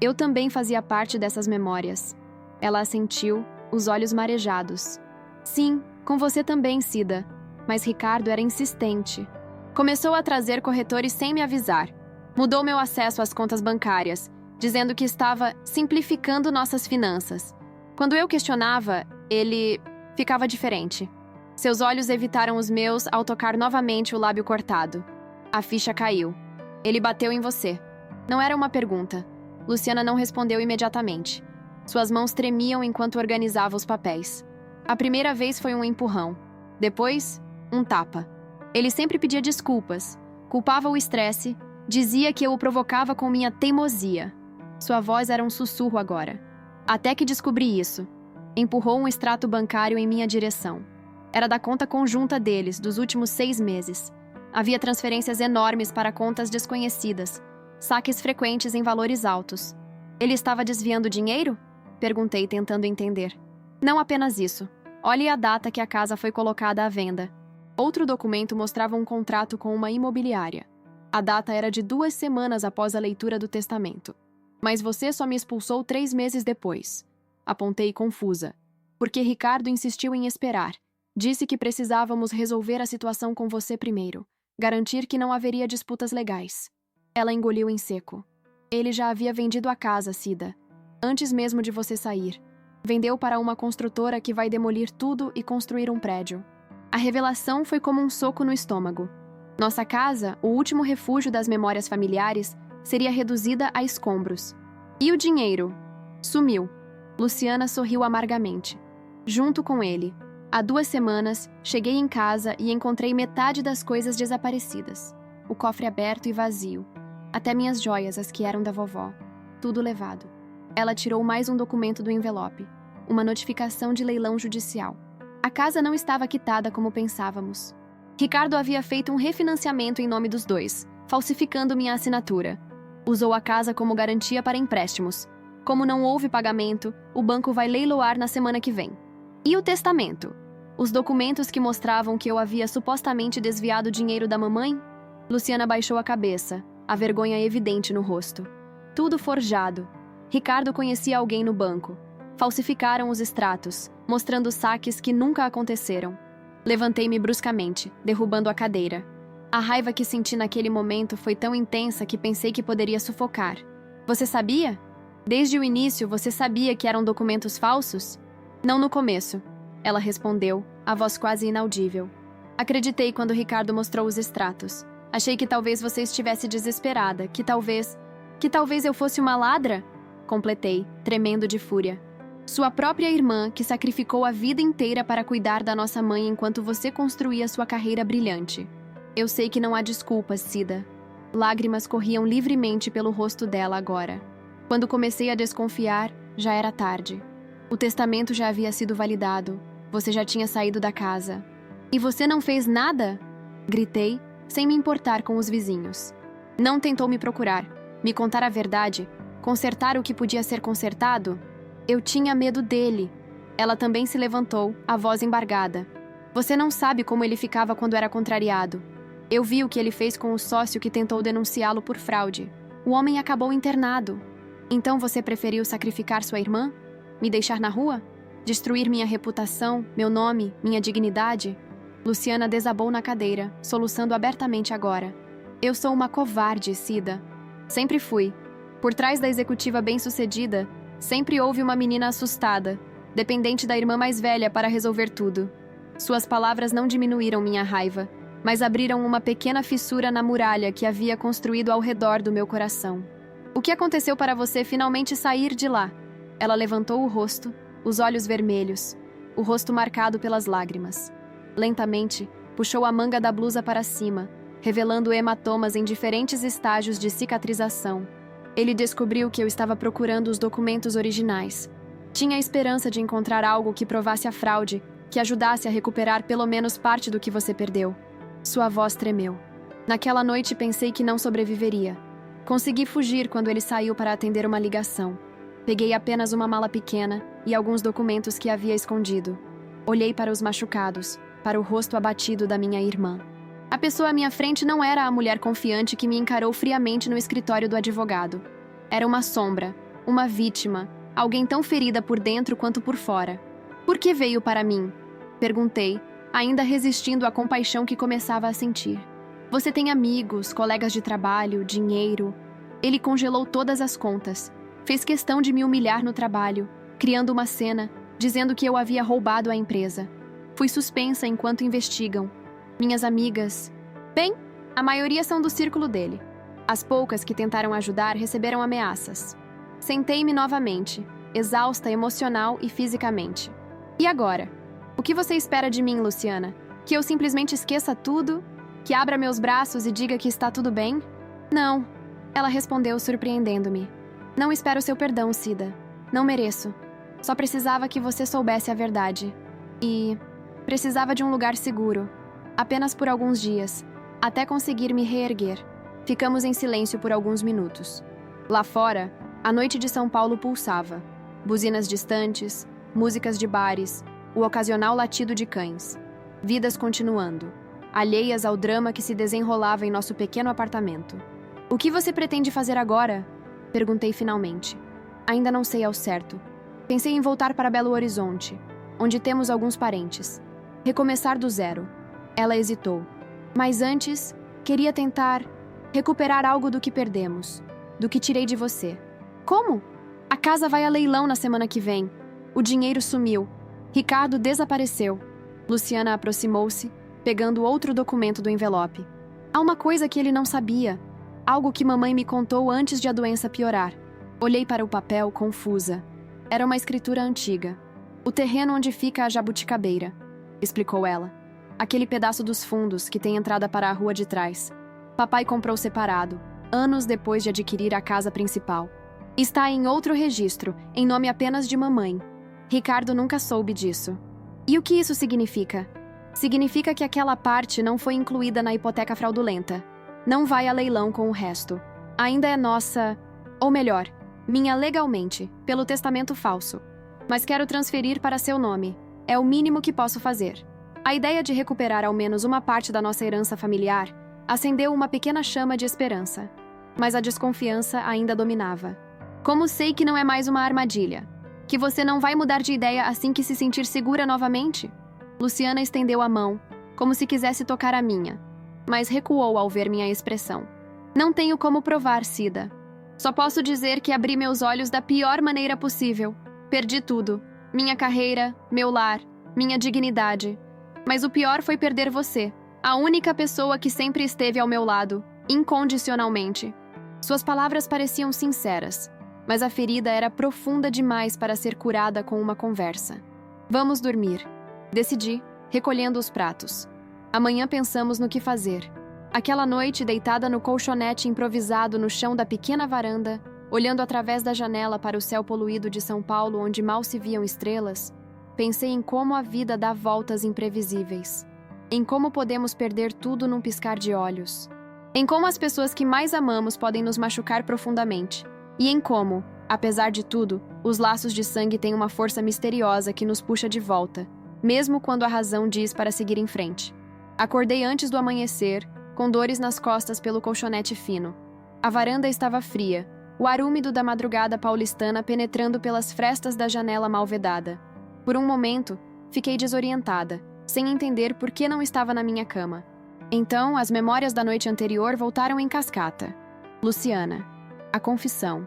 Eu também fazia parte dessas memórias. Ela assentiu, os olhos marejados. Sim, com você também, Cida. Mas Ricardo era insistente. Começou a trazer corretores sem me avisar. Mudou meu acesso às contas bancárias, dizendo que estava simplificando nossas finanças. Quando eu questionava, ele ficava diferente. Seus olhos evitaram os meus ao tocar novamente o lábio cortado. A ficha caiu. Ele bateu em você. Não era uma pergunta. Luciana não respondeu imediatamente. Suas mãos tremiam enquanto organizava os papéis. A primeira vez foi um empurrão. Depois, um tapa. Ele sempre pedia desculpas, culpava o estresse, dizia que eu o provocava com minha teimosia. Sua voz era um sussurro agora. Até que descobri isso. Empurrou um extrato bancário em minha direção. Era da conta conjunta deles, dos últimos 6 meses. Havia transferências enormes para contas desconhecidas, saques frequentes em valores altos. Ele estava desviando dinheiro? Perguntei, tentando entender. Não apenas isso. Olhe a data que a casa foi colocada à venda. Outro documento mostrava um contrato com uma imobiliária. A data era de 2 semanas após a leitura do testamento. Mas você só me expulsou 3 meses depois. Apontei confusa. Porque Ricardo insistiu em esperar. Disse que precisávamos resolver a situação com você primeiro. Garantir que não haveria disputas legais. Ela engoliu em seco. Ele já havia vendido a casa, Cida. Antes mesmo de você sair. Vendeu para uma construtora que vai demolir tudo e construir um prédio. A revelação foi como um soco no estômago. Nossa casa, o último refúgio das memórias familiares, seria reduzida a escombros. E o dinheiro? Sumiu. Luciana sorriu amargamente. Junto com ele. Há 2 semanas, cheguei em casa e encontrei metade das coisas desaparecidas. O cofre aberto e vazio. Até minhas joias, as que eram da vovó. Tudo levado. Ela tirou mais um documento do envelope. Uma notificação de leilão judicial. A casa não estava quitada como pensávamos. Ricardo havia feito um refinanciamento em nome dos dois, falsificando minha assinatura. Usou a casa como garantia para empréstimos. Como não houve pagamento, o banco vai leiloar na semana que vem. E o testamento? Os documentos que mostravam que eu havia supostamente desviado o dinheiro da mamãe? Luciana baixou a cabeça, a vergonha evidente no rosto. Tudo forjado. Ricardo conhecia alguém no banco. Falsificaram os extratos, mostrando saques que nunca aconteceram. Levantei-me bruscamente, derrubando a cadeira. A raiva que senti naquele momento foi tão intensa que pensei que poderia sufocar. Você sabia? Desde o início, você sabia que eram documentos falsos? Não no começo. Ela respondeu, a voz quase inaudível. Acreditei quando Ricardo mostrou os extratos. Achei que talvez você estivesse desesperada, que talvez eu fosse uma ladra? Completei, tremendo de fúria. Sua própria irmã, que sacrificou a vida inteira para cuidar da nossa mãe enquanto você construía sua carreira brilhante. Eu sei que não há desculpas, Cida. Lágrimas corriam livremente pelo rosto dela agora. Quando comecei a desconfiar, já era tarde. O testamento já havia sido validado. Você já tinha saído da casa. E você não fez nada? Gritei, sem me importar com os vizinhos. Não tentou me procurar, me contar a verdade, consertar o que podia ser consertado? Eu tinha medo dele. Ela também se levantou, a voz embargada. Você não sabe como ele ficava quando era contrariado. Eu vi o que ele fez com o sócio que tentou denunciá-lo por fraude. O homem acabou internado. Então você preferiu sacrificar sua irmã? Me deixar na rua? Destruir minha reputação, meu nome, minha dignidade? Luciana desabou na cadeira, soluçando abertamente agora. Eu sou uma covarde, Cida. Sempre fui. Por trás da executiva bem-sucedida, sempre houve uma menina assustada, dependente da irmã mais velha para resolver tudo. Suas palavras não diminuíram minha raiva, mas abriram uma pequena fissura na muralha que havia construído ao redor do meu coração. O que aconteceu para você finalmente sair de lá? Ela levantou o rosto, os olhos vermelhos, o rosto marcado pelas lágrimas. Lentamente, puxou a manga da blusa para cima, revelando hematomas em diferentes estágios de cicatrização. Ele descobriu que eu estava procurando os documentos originais. Tinha a esperança de encontrar algo que provasse a fraude, que ajudasse a recuperar pelo menos parte do que você perdeu. Sua voz tremeu. Naquela noite pensei que não sobreviveria. Consegui fugir quando ele saiu para atender uma ligação. Peguei apenas uma mala pequena e alguns documentos que havia escondido. Olhei para os machucados, para o rosto abatido da minha irmã. A pessoa à minha frente não era a mulher confiante que me encarou friamente no escritório do advogado. Era uma sombra, uma vítima, alguém tão ferida por dentro quanto por fora. Por que veio para mim? Perguntei, ainda resistindo à compaixão que começava a sentir. Você tem amigos, colegas de trabalho, dinheiro. Ele congelou todas as contas. Fez questão de me humilhar no trabalho, criando uma cena, dizendo que eu havia roubado a empresa. Fui suspensa enquanto investigam. Minhas amigas... Bem, a maioria são do círculo dele. As poucas que tentaram ajudar receberam ameaças. Sentei-me novamente, exausta emocional e fisicamente. E agora? O que você espera de mim, Luciana? Que eu simplesmente esqueça tudo? Que abra meus braços e diga que está tudo bem? Não, ela respondeu surpreendendo-me. Não espero seu perdão, Cida. Não mereço. Só precisava que você soubesse a verdade. E... precisava de um lugar seguro. Apenas por alguns dias, até conseguir me reerguer. Ficamos em silêncio por alguns minutos. Lá fora, a noite de São Paulo pulsava. Buzinas distantes, músicas de bares, o ocasional latido de cães. Vidas continuando, alheias ao drama que se desenrolava em nosso pequeno apartamento. O que você pretende fazer agora? Perguntei finalmente. Ainda não sei ao certo. Pensei em voltar para Belo Horizonte, onde temos alguns parentes. Recomeçar do zero. Ela hesitou. Mas antes, queria tentar recuperar algo do que perdemos, do que tirei de você. Como? A casa vai a leilão na semana que vem. O dinheiro sumiu. Ricardo desapareceu. Luciana aproximou-se, pegando outro documento do envelope. Há uma coisa que ele não sabia. Algo que mamãe me contou antes de a doença piorar. Olhei para o papel, confusa. Era uma escritura antiga. O terreno onde fica a jabuticabeira, explicou ela. Aquele pedaço dos fundos que tem entrada para a rua de trás. Papai comprou separado, anos depois de adquirir a casa principal. Está em outro registro, em nome apenas de mamãe. Ricardo nunca soube disso. E o que isso significa? Significa que aquela parte não foi incluída na hipoteca fraudulenta. Não vai a leilão com o resto. Ainda é nossa, ou melhor, minha legalmente, pelo testamento falso. Mas quero transferir para seu nome. É o mínimo que posso fazer. A ideia de recuperar ao menos uma parte da nossa herança familiar acendeu uma pequena chama de esperança. Mas a desconfiança ainda dominava. Como sei que não é mais uma armadilha? Que você não vai mudar de ideia assim que se sentir segura novamente? Luciana estendeu a mão, como se quisesse tocar a minha, mas recuou ao ver minha expressão. Não tenho como provar, Cida. Só posso dizer que abri meus olhos da pior maneira possível. Perdi tudo. Minha carreira, meu lar, minha dignidade. Mas o pior foi perder você, a única pessoa que sempre esteve ao meu lado, incondicionalmente. Suas palavras pareciam sinceras, mas a ferida era profunda demais para ser curada com uma conversa. Vamos dormir. Decidi, recolhendo os pratos. Amanhã pensamos no que fazer. Aquela noite, deitada no colchonete improvisado no chão da pequena varanda, olhando através da janela para o céu poluído de São Paulo onde mal se viam estrelas, pensei em como a vida dá voltas imprevisíveis. Em como podemos perder tudo num piscar de olhos. Em como as pessoas que mais amamos podem nos machucar profundamente. E em como, apesar de tudo, os laços de sangue têm uma força misteriosa que nos puxa de volta, mesmo quando a razão diz para seguir em frente. Acordei antes do amanhecer, com dores nas costas pelo colchonete fino. A varanda estava fria, o ar úmido da madrugada paulistana penetrando pelas frestas da janela mal vedada. Por um momento, fiquei desorientada, sem entender por que não estava na minha cama. Então, as memórias da noite anterior voltaram em cascata. Luciana. A confissão.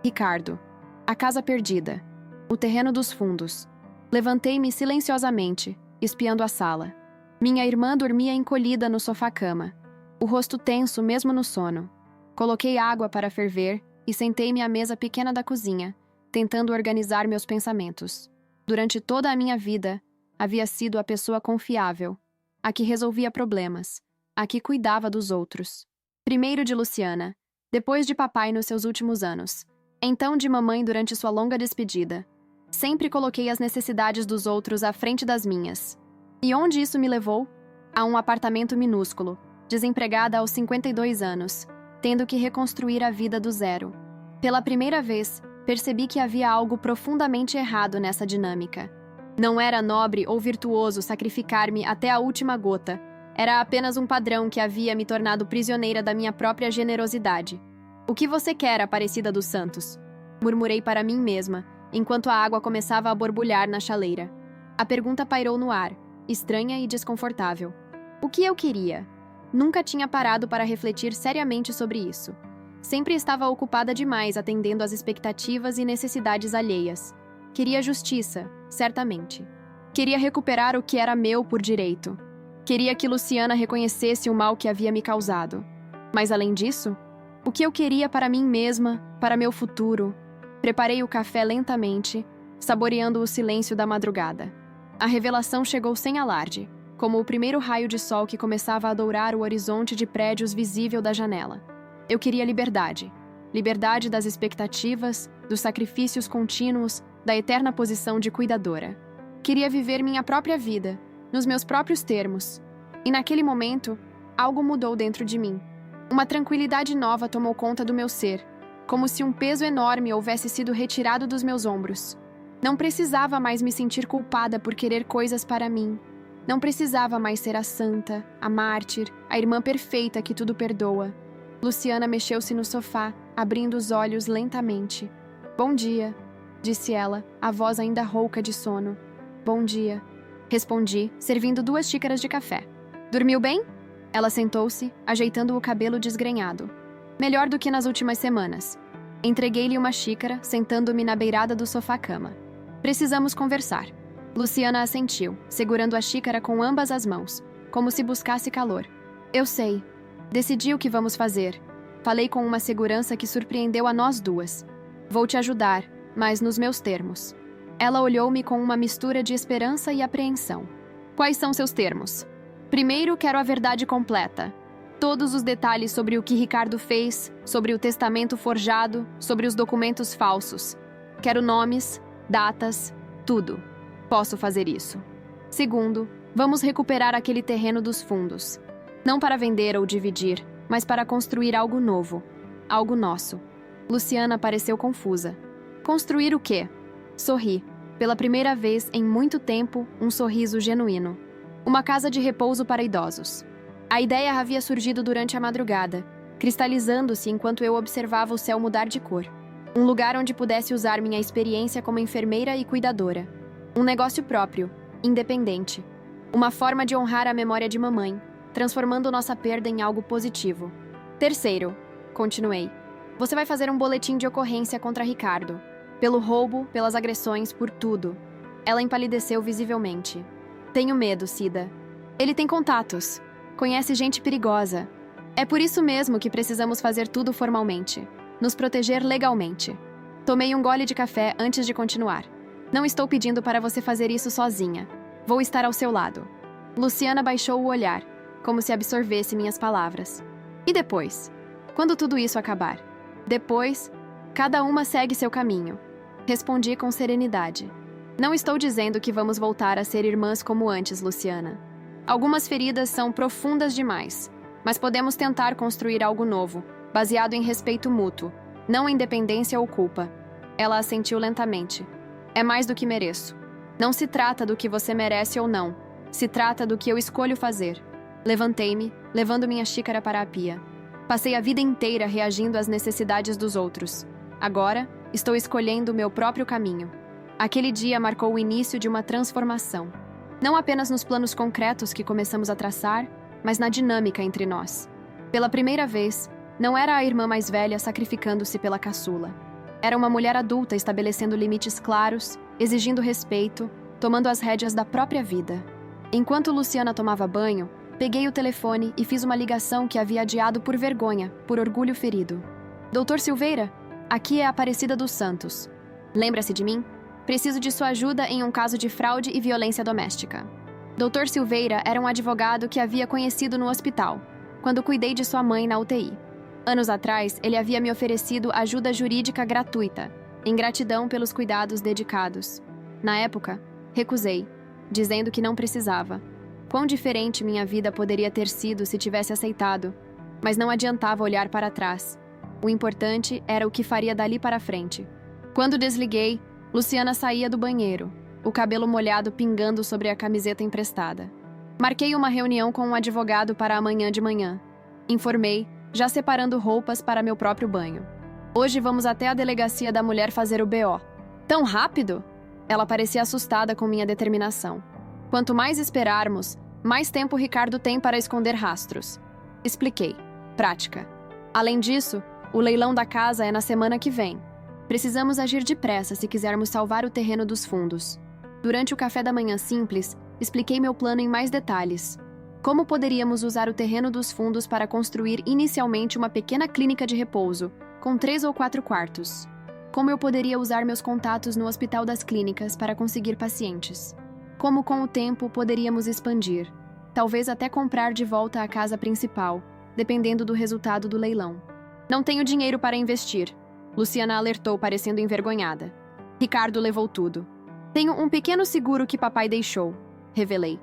Ricardo. A casa perdida. O terreno dos fundos. Levantei-me silenciosamente, espiando a sala. Minha irmã dormia encolhida no sofá-cama, o rosto tenso mesmo no sono. Coloquei água para ferver e sentei-me à mesa pequena da cozinha, tentando organizar meus pensamentos. Durante toda a minha vida, havia sido a pessoa confiável, a que resolvia problemas, a que cuidava dos outros. Primeiro de Luciana, depois de papai nos seus últimos anos, então de mamãe durante sua longa despedida. Sempre coloquei as necessidades dos outros à frente das minhas. E onde isso me levou? A um apartamento minúsculo, desempregada aos 52 anos, tendo que reconstruir a vida do zero. Pela primeira vez, percebi que havia algo profundamente errado nessa dinâmica. Não era nobre ou virtuoso sacrificar-me até a última gota. Era apenas um padrão que havia me tornado prisioneira da minha própria generosidade. "O que você quer, Aparecida dos Santos?" murmurei para mim mesma, enquanto a água começava a borbulhar na chaleira. A pergunta pairou no ar, estranha e desconfortável. O que eu queria? Nunca tinha parado para refletir seriamente sobre isso. Sempre estava ocupada demais atendendo às expectativas e necessidades alheias. Queria justiça, certamente. Queria recuperar o que era meu por direito. Queria que Luciana reconhecesse o mal que havia me causado. Mas além disso, o que eu queria para mim mesma, para meu futuro? Preparei o café lentamente, saboreando o silêncio da madrugada. A revelação chegou sem alarde, como o primeiro raio de sol que começava a dourar o horizonte de prédios visível da janela. Eu queria liberdade. Liberdade das expectativas, dos sacrifícios contínuos, da eterna posição de cuidadora. Queria viver minha própria vida, nos meus próprios termos. E naquele momento, algo mudou dentro de mim. Uma tranquilidade nova tomou conta do meu ser, como se um peso enorme houvesse sido retirado dos meus ombros. Não precisava mais me sentir culpada por querer coisas para mim. Não precisava mais ser a santa, a mártir, a irmã perfeita que tudo perdoa. Luciana mexeu-se no sofá, abrindo os olhos lentamente. "Bom dia", disse ela, a voz ainda rouca de sono. "Bom dia", respondi, servindo 2 xícaras de café. "Dormiu bem?" Ela sentou-se, ajeitando o cabelo desgrenhado. "Melhor do que nas últimas semanas." Entreguei-lhe uma xícara, sentando-me na beirada do sofá-cama. "Precisamos conversar." Luciana assentiu, segurando a xícara com ambas as mãos, como se buscasse calor. "Eu sei. Decidi o que vamos fazer." Falei com uma segurança que surpreendeu a nós duas. "Vou te ajudar, mas nos meus termos." Ela olhou-me com uma mistura de esperança e apreensão. "Quais são seus termos?" "Primeiro, quero a verdade completa. Todos os detalhes sobre o que Ricardo fez, sobre o testamento forjado, sobre os documentos falsos. Quero nomes, datas, tudo. Posso fazer isso." "Segundo, vamos recuperar aquele terreno dos fundos. Não para vender ou dividir, mas para construir algo novo. Algo nosso." Luciana pareceu confusa. "Construir o quê?" Sorri. Pela primeira vez em muito tempo, um sorriso genuíno. "Uma casa de repouso para idosos." A ideia havia surgido durante a madrugada, cristalizando-se enquanto eu observava o céu mudar de cor. Um lugar onde pudesse usar minha experiência como enfermeira e cuidadora. Um negócio próprio, independente. Uma forma de honrar a memória de mamãe, transformando nossa perda em algo positivo. "Terceiro", continuei, "você vai fazer um boletim de ocorrência contra Ricardo. Pelo roubo, pelas agressões, por tudo." Ela empalideceu visivelmente. "Tenho medo, Cida. Ele tem contatos. Conhece gente perigosa. É por isso mesmo que precisamos fazer tudo formalmente. Nos proteger legalmente." Tomei um gole de café antes de continuar. "Não estou pedindo para você fazer isso sozinha. Vou estar ao seu lado." Luciana baixou o olhar, como se absorvesse minhas palavras. "E depois? Quando tudo isso acabar?" "Depois, cada uma segue seu caminho." Respondi com serenidade. "Não estou dizendo que vamos voltar a ser irmãs como antes, Luciana. Algumas feridas são profundas demais, mas podemos tentar construir algo novo, baseado em respeito mútuo, não em dependência ou culpa." Ela assentiu lentamente. "É mais do que mereço. Não se trata do que você merece ou não. Se trata do que eu escolho fazer." Levantei-me, levando minha xícara para a pia. Passei a vida inteira reagindo às necessidades dos outros. Agora, estou escolhendo o meu próprio caminho. Aquele dia marcou o início de uma transformação. Não apenas nos planos concretos que começamos a traçar, mas na dinâmica entre nós. Pela primeira vez, não era a irmã mais velha sacrificando-se pela caçula. Era uma mulher adulta estabelecendo limites claros, exigindo respeito, tomando as rédeas da própria vida. Enquanto Luciana tomava banho, peguei o telefone e fiz uma ligação que havia adiado por vergonha, por orgulho ferido. Doutor Silveira, aqui é a Aparecida dos Santos. Lembra-se de mim? Preciso de sua ajuda em um caso de fraude e violência doméstica. Doutor Silveira era um advogado que havia conhecido no hospital, quando cuidei de sua mãe na UTI. Anos atrás, ele havia me oferecido ajuda jurídica gratuita, em gratidão pelos cuidados dedicados. Na época, recusei, dizendo que não precisava. Quão diferente minha vida poderia ter sido se tivesse aceitado, mas não adiantava olhar para trás. O importante era o que faria dali para frente. Quando desliguei, Luciana saía do banheiro, o cabelo molhado pingando sobre a camiseta emprestada. Marquei uma reunião com um advogado para amanhã de manhã. Informei, já separando roupas para meu próprio banho. Hoje vamos até a delegacia da mulher fazer o BO. Tão rápido? Ela parecia assustada com minha determinação. Quanto mais esperarmos, mais tempo Ricardo tem para esconder rastros. Expliquei. Prática. Além disso, o leilão da casa é na semana que vem. Precisamos agir depressa se quisermos salvar o terreno dos fundos. Durante o café da manhã simples, expliquei meu plano em mais detalhes. Como poderíamos usar o terreno dos fundos para construir inicialmente uma pequena clínica de repouso, com 3 ou 4 quartos. Como eu poderia usar meus contatos no Hospital das Clínicas para conseguir pacientes. Como com o tempo poderíamos expandir. Talvez até comprar de volta a casa principal, dependendo do resultado do leilão. Não tenho dinheiro para investir. Luciana alertou, parecendo envergonhada. Ricardo levou tudo. Tenho um pequeno seguro que papai deixou, revelei.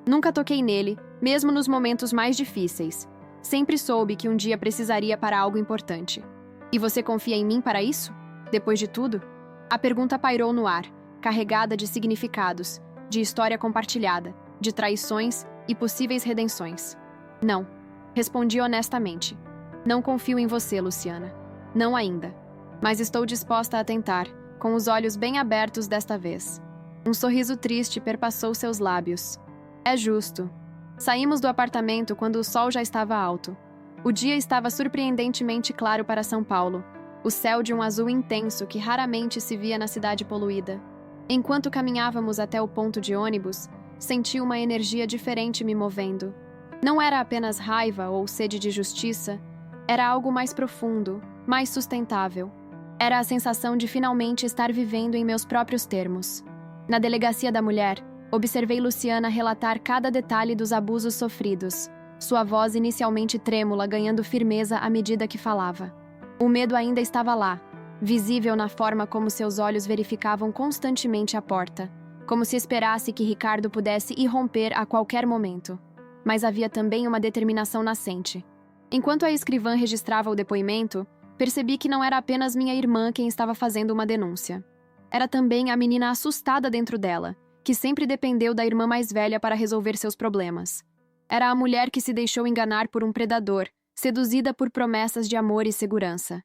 Nunca toquei nele, mesmo nos momentos mais difíceis. Sempre soube que um dia precisaria para algo importante. E você confia em mim para isso? Depois de tudo? A pergunta pairou no ar, carregada de significados, de história compartilhada, de traições e possíveis redenções. Não. Respondi honestamente. Não confio em você, Luciana. Não ainda. Mas estou disposta a tentar, com os olhos bem abertos desta vez. Um sorriso triste perpassou seus lábios. É justo. Saímos do apartamento quando o sol já estava alto. O dia estava surpreendentemente claro para São Paulo, o céu de um azul intenso que raramente se via na cidade poluída. Enquanto caminhávamos até o ponto de ônibus, senti uma energia diferente me movendo. Não era apenas raiva ou sede de justiça, era algo mais profundo, mais sustentável. Era a sensação de finalmente estar vivendo em meus próprios termos. Na delegacia da mulher, observei Luciana relatar cada detalhe dos abusos sofridos, sua voz inicialmente trêmula ganhando firmeza à medida que falava. O medo ainda estava lá, visível na forma como seus olhos verificavam constantemente a porta, como se esperasse que Ricardo pudesse irromper a qualquer momento. Mas havia também uma determinação nascente. Enquanto a escrivã registrava o depoimento, percebi que não era apenas minha irmã quem estava fazendo uma denúncia. Era também a menina assustada dentro dela, que sempre dependeu da irmã mais velha para resolver seus problemas. Era a mulher que se deixou enganar por um predador, seduzida por promessas de amor e segurança.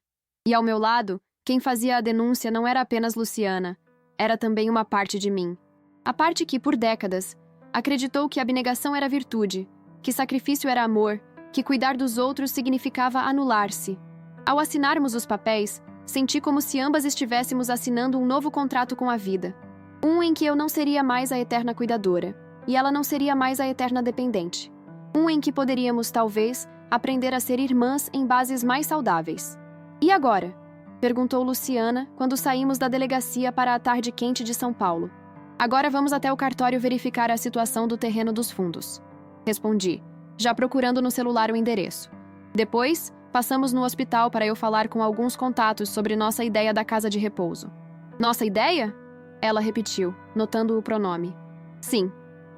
E ao meu lado, quem fazia a denúncia não era apenas Luciana, era também uma parte de mim. A parte que, por décadas, acreditou que abnegação era virtude, que sacrifício era amor, que cuidar dos outros significava anular-se. Ao assinarmos os papéis, senti como se ambas estivéssemos assinando um novo contrato com a vida. Um em que eu não seria mais a eterna cuidadora, e ela não seria mais a eterna dependente. Um em que poderíamos, talvez, aprender a ser irmãs em bases mais saudáveis. E agora? Perguntou Luciana quando saímos da delegacia para a tarde quente de São Paulo. Agora vamos até o cartório verificar a situação do terreno dos fundos. Respondi, já procurando no celular o endereço. Depois, passamos no hospital para eu falar com alguns contatos sobre nossa ideia da casa de repouso. Nossa ideia? Ela repetiu, notando o pronome. Sim,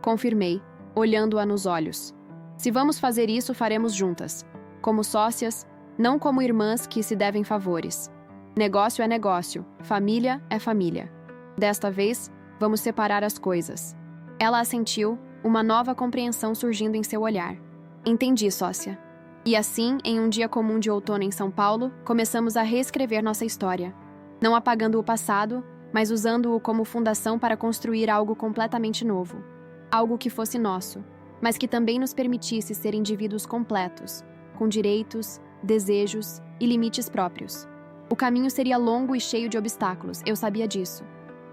confirmei, olhando-a nos olhos. Se vamos fazer isso, faremos juntas. Como sócias, não como irmãs que se devem favores. Negócio é negócio, família é família. Desta vez, vamos separar as coisas. Ela assentiu, uma nova compreensão surgindo em seu olhar. Entendi, sócia. E assim, em um dia comum de outono em São Paulo, começamos a reescrever nossa história. Não apagando o passado, mas usando-o como fundação para construir algo completamente novo. Algo que fosse nosso, mas que também nos permitisse ser indivíduos completos, com direitos, desejos e limites próprios. O caminho seria longo e cheio de obstáculos, eu sabia disso.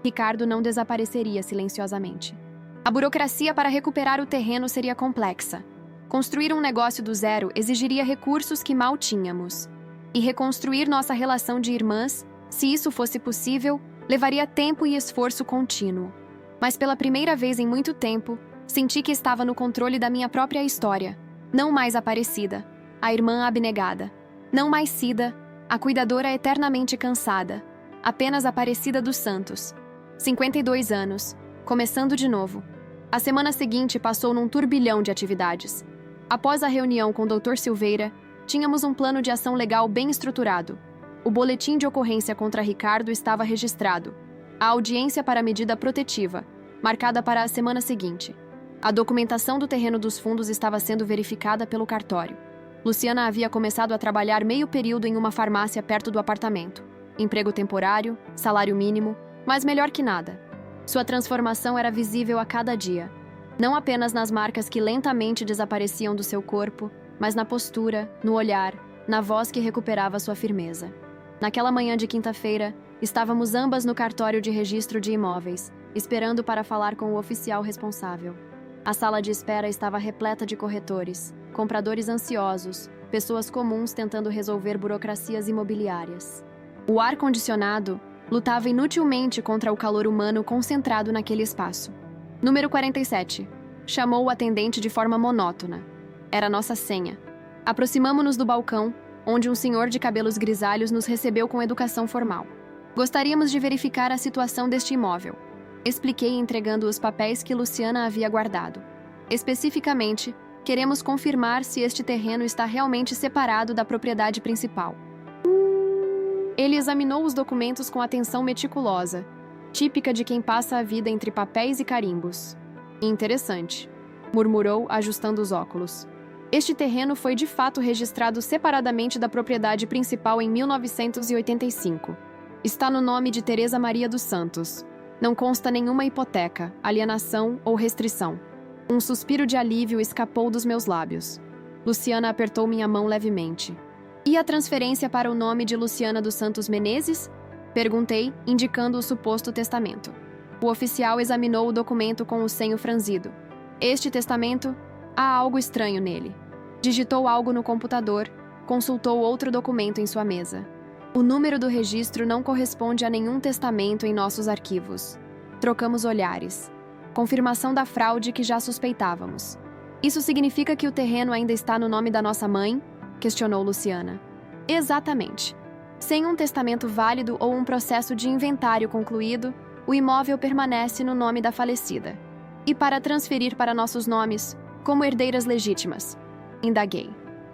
Ricardo não desapareceria silenciosamente. A burocracia para recuperar o terreno seria complexa. Construir um negócio do zero exigiria recursos que mal tínhamos. E reconstruir nossa relação de irmãs, se isso fosse possível, levaria tempo e esforço contínuo. Mas pela primeira vez em muito tempo, senti que estava no controle da minha própria história. Não mais Aparecida, a irmã abnegada. Não mais Cida, a cuidadora eternamente cansada. Apenas Aparecida dos Santos. 52 anos, começando de novo. A semana seguinte passou num turbilhão de atividades. Após a reunião com o Dr. Silveira, tínhamos um plano de ação legal bem estruturado. O boletim de ocorrência contra Ricardo estava registrado. A audiência para a medida protetiva, marcada para a semana seguinte. A documentação do terreno dos fundos estava sendo verificada pelo cartório. Luciana havia começado a trabalhar meio período em uma farmácia perto do apartamento. Emprego temporário, salário mínimo, mas melhor que nada. Sua transformação era visível a cada dia. Não apenas nas marcas que lentamente desapareciam do seu corpo, mas na postura, no olhar, na voz que recuperava sua firmeza. Naquela manhã de quinta-feira, estávamos ambas no cartório de registro de imóveis, esperando para falar com o oficial responsável. A sala de espera estava repleta de corretores, compradores ansiosos, pessoas comuns tentando resolver burocracias imobiliárias. O ar-condicionado lutava inutilmente contra o calor humano concentrado naquele espaço. Número 47. Chamou o atendente de forma monótona. Era nossa senha. Aproximamo-nos do balcão, onde um senhor de cabelos grisalhos nos recebeu com educação formal. Gostaríamos de verificar a situação deste imóvel. Expliquei entregando os papéis que Luciana havia guardado. Especificamente, queremos confirmar se este terreno está realmente separado da propriedade principal. Ele examinou os documentos com atenção meticulosa, típica de quem passa a vida entre papéis e carimbos. Interessante, murmurou, ajustando os óculos. Este terreno foi de fato registrado separadamente da propriedade principal em 1985. Está no nome de Teresa Maria dos Santos. Não consta nenhuma hipoteca, alienação ou restrição. Um suspiro de alívio escapou dos meus lábios. Luciana apertou minha mão levemente. E a transferência para o nome de Luciana dos Santos Menezes? Perguntei, indicando o suposto testamento. O oficial examinou o documento com o senho franzido. Este testamento, há algo estranho nele. Digitou algo no computador, consultou outro documento em sua mesa. O número do registro não corresponde a nenhum testamento em nossos arquivos. Trocamos olhares. Confirmação da fraude que já suspeitávamos. Isso significa que o terreno ainda está no nome da nossa mãe? Questionou Luciana. Exatamente. Sem um testamento válido ou um processo de inventário concluído, o imóvel permanece no nome da falecida. E para transferir para nossos nomes, como herdeiras legítimas? Indaguei.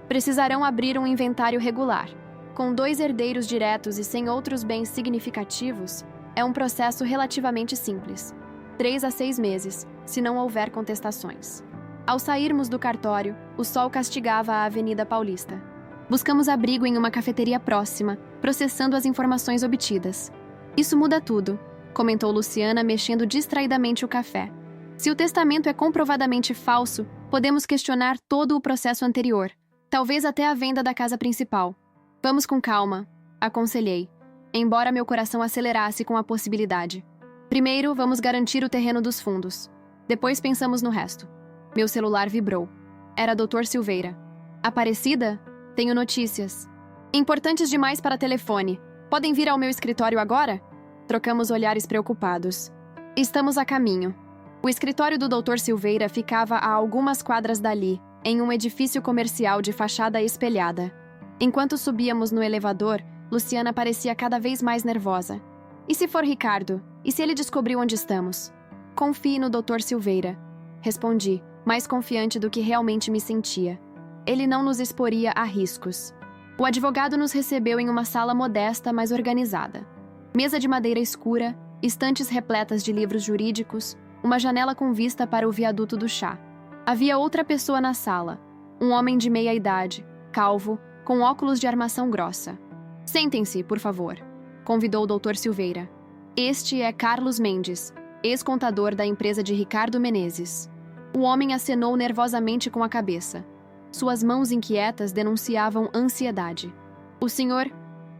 Precisarão abrir um inventário regular. Com 2 herdeiros diretos e sem outros bens significativos, é um processo relativamente simples. 3 a 6 meses, se não houver contestações. Ao sairmos do cartório, o sol castigava a Avenida Paulista. Buscamos abrigo em uma cafeteria próxima, processando as informações obtidas. Isso muda tudo, comentou Luciana, mexendo distraidamente o café. Se o testamento é comprovadamente falso, podemos questionar todo o processo anterior, talvez até a venda da casa principal. Vamos com calma, aconselhei, embora meu coração acelerasse com a possibilidade. Primeiro, vamos garantir o terreno dos fundos. Depois pensamos no resto. Meu celular vibrou. Era Dr. Silveira. Aparecida? Tenho notícias. Importantes demais para telefone. Podem vir ao meu escritório agora? Trocamos olhares preocupados. Estamos a caminho. O escritório do Dr. Silveira ficava a algumas quadras dali, em um edifício comercial de fachada espelhada. Enquanto subíamos no elevador, Luciana parecia cada vez mais nervosa. E se for Ricardo? E se ele descobriu onde estamos? Confie no Dr. Silveira. Respondi, mais confiante do que realmente me sentia. Ele não nos exporia a riscos. O advogado nos recebeu em uma sala modesta, mas organizada. Mesa de madeira escura, estantes repletas de livros jurídicos, uma janela com vista para o viaduto do chá. Havia outra pessoa na sala, um homem de meia idade, calvo, com óculos de armação grossa. Sentem-se, por favor, convidou o Dr. Silveira. Este é Carlos Mendes, ex-contador da empresa de Ricardo Menezes. O homem acenou nervosamente com a cabeça. Suas mãos inquietas denunciavam ansiedade. O senhor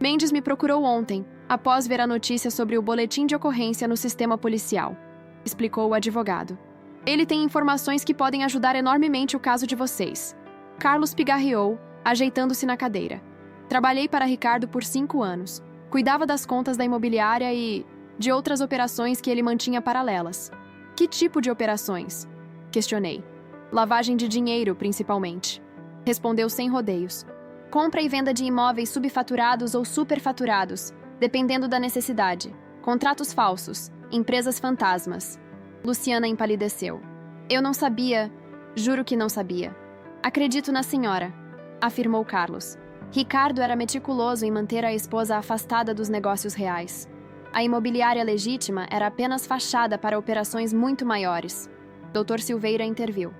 Mendes me procurou ontem, após ver a notícia sobre o boletim de ocorrência no sistema policial, explicou o advogado. Ele tem informações que podem ajudar enormemente o caso de vocês. Carlos pigarreou, ajeitando-se na cadeira. Trabalhei para Ricardo por 5 anos. Cuidava das contas da imobiliária e de outras operações que ele mantinha paralelas. Que tipo de operações? Questionei. Lavagem de dinheiro, principalmente. Respondeu sem rodeios. Compra e venda de imóveis subfaturados ou superfaturados, dependendo da necessidade. Contratos falsos, empresas fantasmas. Luciana empalideceu. Eu não sabia, juro que não sabia. Acredito na senhora, afirmou Carlos. Ricardo era meticuloso em manter a esposa afastada dos negócios reais. A imobiliária legítima era apenas fachada para operações muito maiores. Dr. Silveira interviu.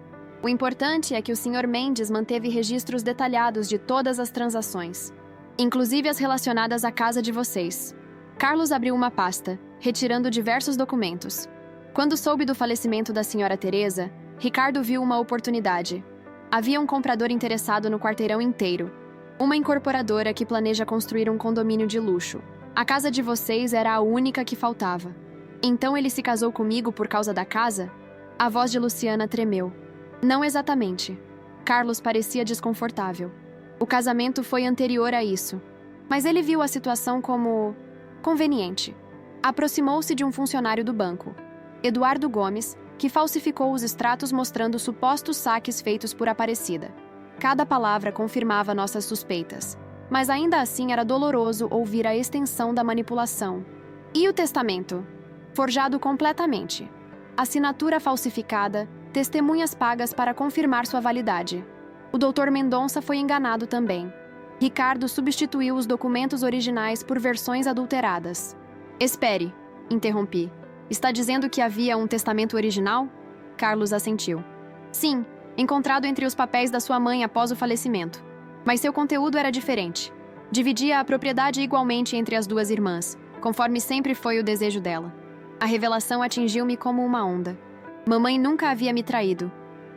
O importante é que o Sr. Mendes manteve registros detalhados de todas as transações, inclusive as relacionadas à casa de vocês. Carlos abriu uma pasta, retirando diversos documentos. Quando soube do falecimento da Sra. Teresa, Ricardo viu uma oportunidade. Havia um comprador interessado no quarteirão inteiro. Uma incorporadora que planeja construir um condomínio de luxo. A casa de vocês era a única que faltava. Então ele se casou comigo por causa da casa? A voz de Luciana tremeu. Não exatamente. Carlos parecia desconfortável. O casamento foi anterior a isso. Mas ele viu a situação como conveniente. Aproximou-se de um funcionário do banco, Eduardo Gomes, que falsificou os extratos mostrando supostos saques feitos por Aparecida. Cada palavra confirmava nossas suspeitas, mas ainda assim era doloroso ouvir a extensão da manipulação. E o testamento? Forjado completamente. Assinatura falsificada, testemunhas pagas para confirmar sua validade. O Dr. Mendonça foi enganado também. Ricardo substituiu os documentos originais por versões adulteradas. Espere, interrompi. Está dizendo que havia um testamento original? Carlos assentiu. Sim, encontrado entre os papéis da sua mãe após o falecimento. Mas seu conteúdo era diferente. Dividia a propriedade igualmente entre as duas irmãs, conforme sempre foi o desejo dela. A revelação atingiu-me como uma onda. Mamãe nunca havia me traído.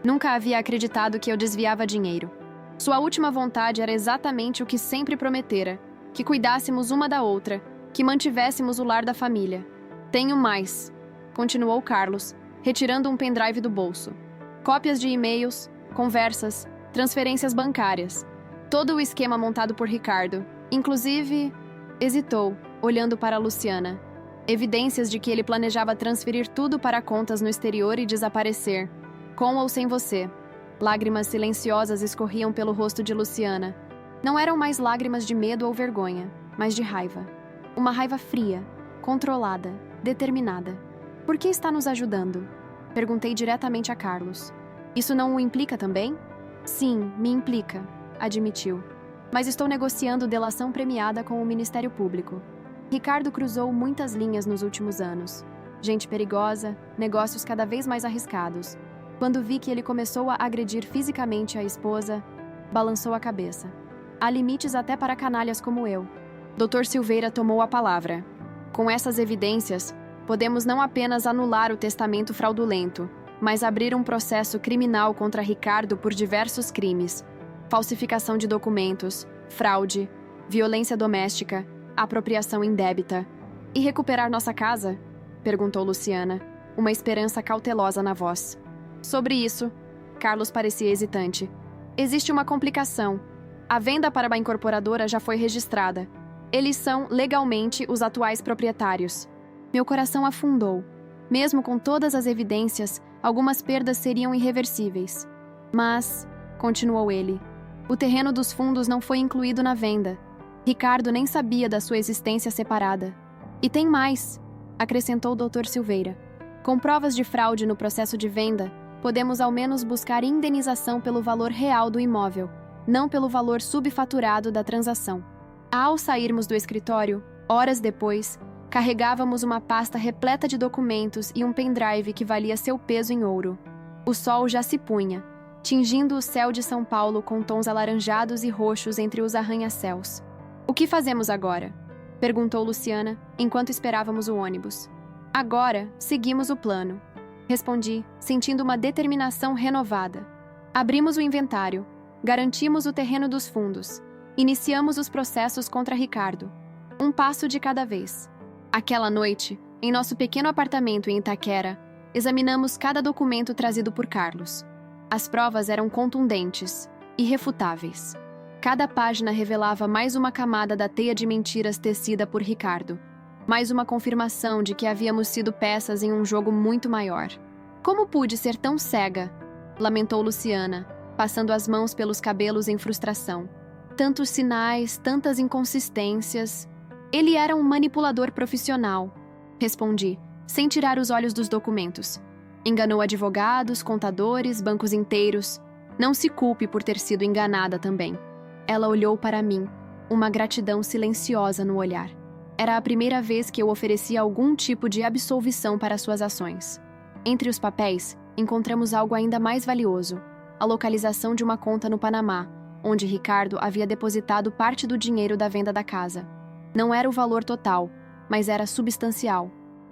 Nunca havia acreditado que eu desviava dinheiro. Sua última vontade era exatamente o que sempre prometera, que cuidássemos uma da outra, que mantivéssemos o lar da família. Tenho mais, continuou Carlos, retirando um pendrive do bolso. Cópias de e-mails, conversas, transferências bancárias. Todo o esquema montado por Ricardo. Inclusive, hesitou, olhando para Luciana. Evidências de que ele planejava transferir tudo para contas no exterior e desaparecer, com ou sem você. Lágrimas silenciosas escorriam pelo rosto de Luciana. Não eram mais lágrimas de medo ou vergonha, mas de raiva. Uma raiva fria, controlada, determinada. Por que está nos ajudando? Perguntei diretamente a Carlos. Isso não o implica também? Sim, me implica, admitiu. Mas estou negociando delação premiada com o Ministério Público. Ricardo cruzou muitas linhas nos últimos anos. Gente perigosa, negócios cada vez mais arriscados. Quando vi que ele começou a agredir fisicamente a esposa, balançou a cabeça. Há limites até para canalhas como eu. Dr. Silveira tomou a palavra. Com essas evidências, podemos não apenas anular o testamento fraudulento, mas abrir um processo criminal contra Ricardo por diversos crimes: falsificação de documentos, fraude, violência doméstica, apropriação indébita. E recuperar nossa casa? Perguntou Luciana, uma esperança cautelosa na voz. Sobre isso, Carlos parecia hesitante. Existe uma complicação. A venda para uma incorporadora já foi registrada. Eles são, legalmente, os atuais proprietários. Meu coração afundou. Mesmo com todas as evidências, algumas perdas seriam irreversíveis. Mas, continuou ele, o terreno dos fundos não foi incluído na venda. Ricardo nem sabia da sua existência separada. E tem mais, acrescentou o Dr. Silveira. Com provas de fraude no processo de venda, podemos ao menos buscar indenização pelo valor real do imóvel, não pelo valor subfaturado da transação. Ao sairmos do escritório, horas depois, carregávamos uma pasta repleta de documentos e um pendrive que valia seu peso em ouro. O sol já se punha, tingindo o céu de São Paulo com tons alaranjados e roxos entre os arranha-céus. O que fazemos agora? Perguntou Luciana, enquanto esperávamos o ônibus. Agora, seguimos o plano. Respondi, sentindo uma determinação renovada. Abrimos o inventário, garantimos o terreno dos fundos, iniciamos os processos contra Ricardo. Um passo de cada vez. Aquela noite, em nosso pequeno apartamento em Itaquera, examinamos cada documento trazido por Carlos. As provas eram contundentes, irrefutáveis. Cada página revelava mais uma camada da teia de mentiras tecida por Ricardo, mais uma confirmação de que havíamos sido peças em um jogo muito maior. Como pude ser tão cega? Lamentou Luciana, passando as mãos pelos cabelos em frustração. Tantos sinais, tantas inconsistências. Ele era um manipulador profissional, respondi, sem tirar os olhos dos documentos. Enganou advogados, contadores, bancos inteiros. Não se culpe por ter sido enganada também. Ela olhou para mim, uma gratidão silenciosa no olhar. Era a primeira vez que eu oferecia algum tipo de absolvição para suas ações. Entre os papéis, encontramos algo ainda mais valioso: a localização de uma conta no Panamá, onde Ricardo havia depositado parte do dinheiro da venda da casa. Não era o valor total, mas era substancial.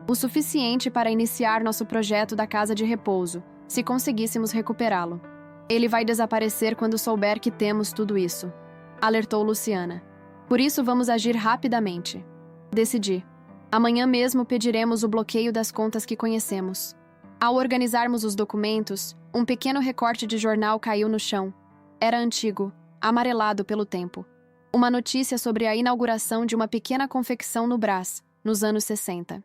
O suficiente para iniciar nosso projeto da casa de repouso, se conseguíssemos recuperá-lo. Ele vai desaparecer quando souber que temos tudo isso, alertou Luciana. Por isso vamos agir rapidamente. Decidi. Amanhã mesmo pediremos o bloqueio das contas que conhecemos. Ao organizarmos os documentos, um pequeno recorte de jornal caiu no chão. Era antigo, amarelado pelo tempo. Uma notícia sobre a inauguração de uma pequena confecção no Brás, nos anos 60.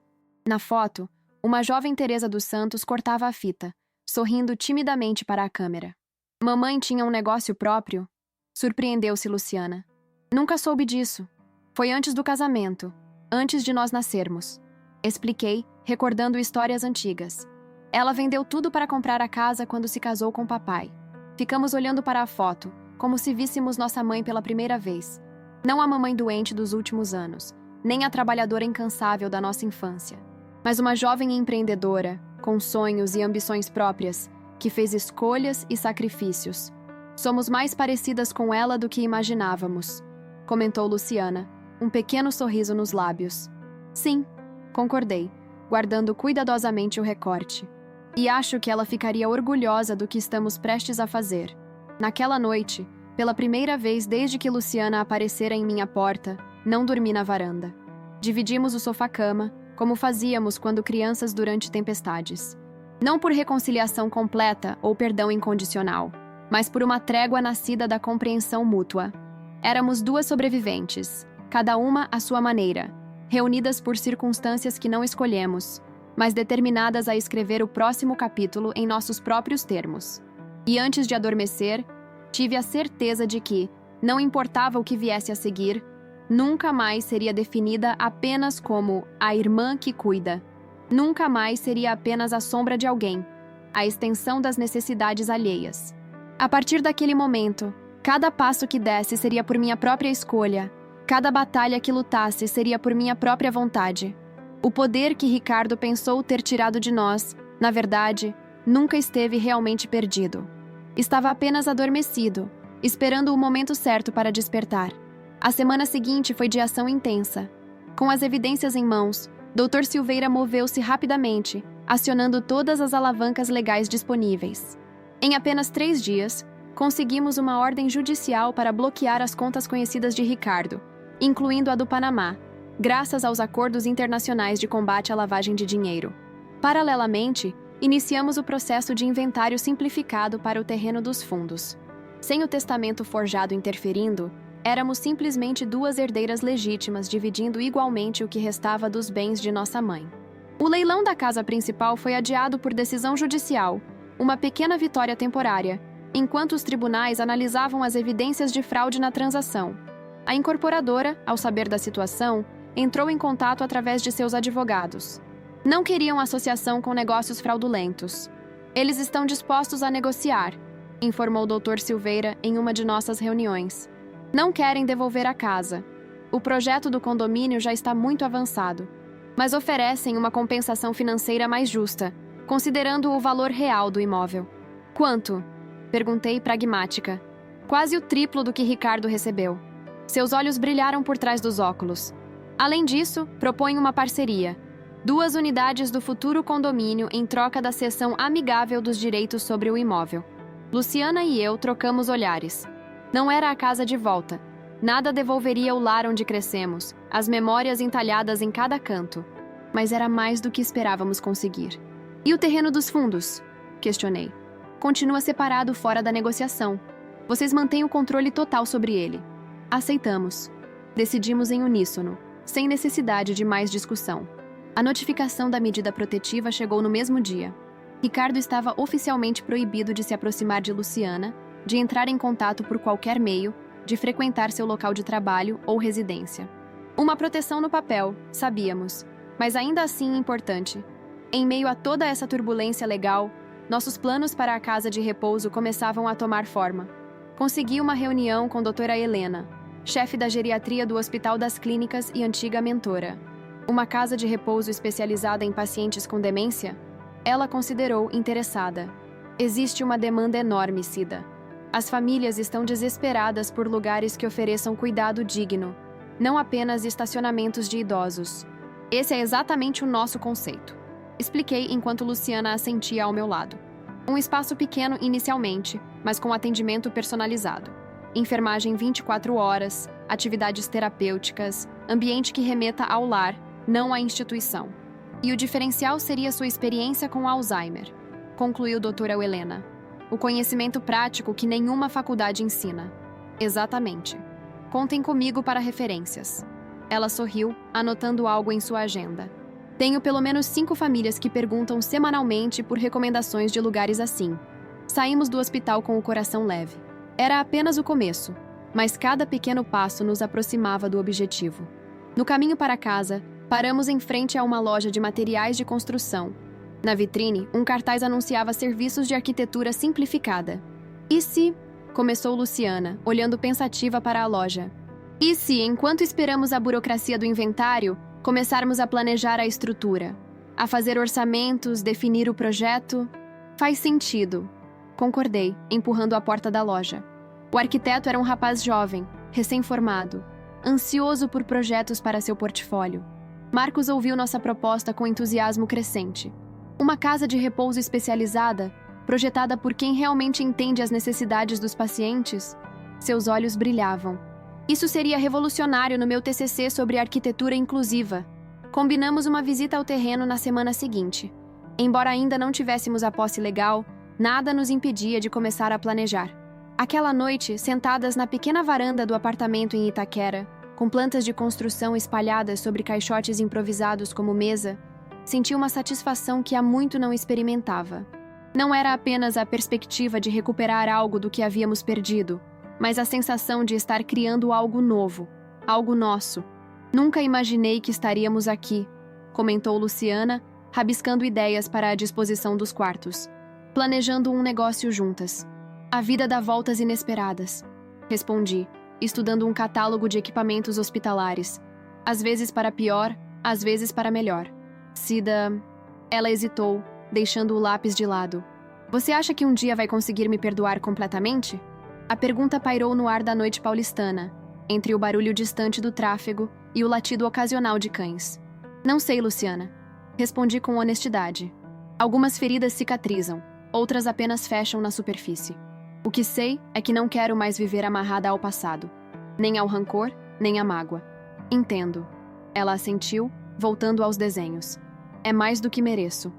Na foto, uma jovem Teresa dos Santos cortava a fita, sorrindo timidamente para a câmera. Mamãe tinha um negócio próprio? Surpreendeu-se Luciana. Nunca soube disso. Foi antes do casamento, antes de nós nascermos. Expliquei, recordando histórias antigas. Ela vendeu tudo para comprar a casa quando se casou com papai. Ficamos olhando para a foto, como se víssemos nossa mãe pela primeira vez. Não a mamãe doente dos últimos anos, nem a trabalhadora incansável da nossa infância, mas uma jovem empreendedora, com sonhos e ambições próprias, que fez escolhas e sacrifícios. Somos mais parecidas com ela do que imaginávamos, comentou Luciana, um pequeno sorriso nos lábios. Sim, concordei, guardando cuidadosamente o recorte. E acho que ela ficaria orgulhosa do que estamos prestes a fazer. Naquela noite, pela primeira vez desde que Luciana aparecera em minha porta, não dormi na varanda. Dividimos o sofá-cama, como fazíamos quando crianças durante tempestades. Não por reconciliação completa ou perdão incondicional, mas por uma trégua nascida da compreensão mútua. Éramos duas sobreviventes, cada uma à sua maneira, reunidas por circunstâncias que não escolhemos, mas determinadas a escrever o próximo capítulo em nossos próprios termos. E antes de adormecer, tive a certeza de que, não importava o que viesse a seguir, nunca mais seria definida apenas como a irmã que cuida. Nunca mais seria apenas a sombra de alguém, a extensão das necessidades alheias. A partir daquele momento, cada passo que desse seria por minha própria escolha, cada batalha que lutasse seria por minha própria vontade. O poder que Ricardo pensou ter tirado de nós, na verdade, nunca esteve realmente perdido. Estava apenas adormecido, esperando o momento certo para despertar. A semana seguinte foi de ação intensa. Com as evidências em mãos, Dr. Silveira moveu-se rapidamente, acionando todas as alavancas legais disponíveis. Em apenas 3 dias, conseguimos uma ordem judicial para bloquear as contas conhecidas de Ricardo, incluindo a do Panamá, graças aos acordos internacionais de combate à lavagem de dinheiro. Paralelamente, iniciamos o processo de inventário simplificado para o terreno dos fundos. Sem o testamento forjado interferindo, éramos simplesmente 2 herdeiras legítimas dividindo igualmente o que restava dos bens de nossa mãe. O leilão da casa principal foi adiado por decisão judicial, uma pequena vitória temporária, enquanto os tribunais analisavam as evidências de fraude na transação. A incorporadora, ao saber da situação, entrou em contato através de seus advogados. Não queriam associação com negócios fraudulentos. Eles estão dispostos a negociar, informou o Dr. Silveira em uma de nossas reuniões. Não querem devolver a casa. O projeto do condomínio já está muito avançado, mas oferecem uma compensação financeira mais justa, considerando o valor real do imóvel. Quanto? Perguntei pragmática. Quase o triplo do que Ricardo recebeu. Seus olhos brilharam por trás dos óculos. Além disso, propõe uma parceria. 2 unidades do futuro condomínio em troca da cessão amigável dos direitos sobre o imóvel. Luciana e eu trocamos olhares. Não era a casa de volta. Nada devolveria o lar onde crescemos, as memórias entalhadas em cada canto. Mas era mais do que esperávamos conseguir. E o terreno dos fundos? Questionei. Continua separado fora da negociação. Vocês mantêm o controle total sobre ele. Aceitamos. Decidimos em uníssono, sem necessidade de mais discussão. A notificação da medida protetiva chegou no mesmo dia. Ricardo estava oficialmente proibido de se aproximar de Luciana, de entrar em contato por qualquer meio, de frequentar seu local de trabalho ou residência. Uma proteção no papel, sabíamos, mas ainda assim importante. Em meio a toda essa turbulência legal, nossos planos para a casa de repouso começavam a tomar forma. Consegui uma reunião com a doutora Helena, chefe da geriatria do Hospital das Clínicas e antiga mentora. Uma casa de repouso especializada em pacientes com demência? Ela considerou interessada. Existe uma demanda enorme, Cida. As famílias estão desesperadas por lugares que ofereçam cuidado digno, não apenas estacionamentos de idosos. Esse é exatamente o nosso conceito. Expliquei enquanto Luciana assentia ao meu lado. Um espaço pequeno inicialmente, mas com atendimento personalizado. Enfermagem 24 horas, atividades terapêuticas, ambiente que remeta ao lar, não à instituição. E o diferencial seria sua experiência com Alzheimer, concluiu doutora Helena. O conhecimento prático que nenhuma faculdade ensina. Exatamente. Contem comigo para referências. Ela sorriu, anotando algo em sua agenda. Tenho pelo menos 5 famílias que perguntam semanalmente por recomendações de lugares assim. Saímos do hospital com o coração leve. Era apenas o começo, mas cada pequeno passo nos aproximava do objetivo. No caminho para casa, paramos em frente a uma loja de materiais de construção. Na vitrine, um cartaz anunciava serviços de arquitetura simplificada. E se... Começou Luciana, olhando pensativa para a loja. E se, enquanto esperamos a burocracia do inventário, começarmos a planejar a estrutura? A fazer orçamentos, definir o projeto? Faz sentido. Concordei, empurrando a porta da loja. O arquiteto era um rapaz jovem, recém-formado, ansioso por projetos para seu portfólio. Marcos ouviu nossa proposta com entusiasmo crescente. Uma casa de repouso especializada, projetada por quem realmente entende as necessidades dos pacientes? Seus olhos brilhavam. Isso seria revolucionário no meu TCC sobre arquitetura inclusiva. Combinamos uma visita ao terreno na semana seguinte. Embora ainda não tivéssemos a posse legal, nada nos impedia de começar a planejar. Aquela noite, sentadas na pequena varanda do apartamento em Itaquera, com plantas de construção espalhadas sobre caixotes improvisados como mesa, senti uma satisfação que há muito não experimentava. Não era apenas a perspectiva de recuperar algo do que havíamos perdido, mas a sensação de estar criando algo novo, algo nosso. Nunca imaginei que estaríamos aqui, comentou Luciana, rabiscando ideias para a disposição dos quartos, planejando um negócio juntas. A vida dá voltas inesperadas, respondi, estudando um catálogo de equipamentos hospitalares, às vezes para pior, às vezes para melhor. Cida... Ela hesitou, deixando o lápis de lado. Você acha que um dia vai conseguir me perdoar completamente? A pergunta pairou no ar da noite paulistana, entre o barulho distante do tráfego e o latido ocasional de cães. Não sei, Luciana. Respondi com honestidade. Algumas feridas cicatrizam, outras apenas fecham na superfície. O que sei é que não quero mais viver amarrada ao passado, nem ao rancor, nem à mágoa. Entendo. Ela assentiu, voltando aos desenhos. É mais do que mereço.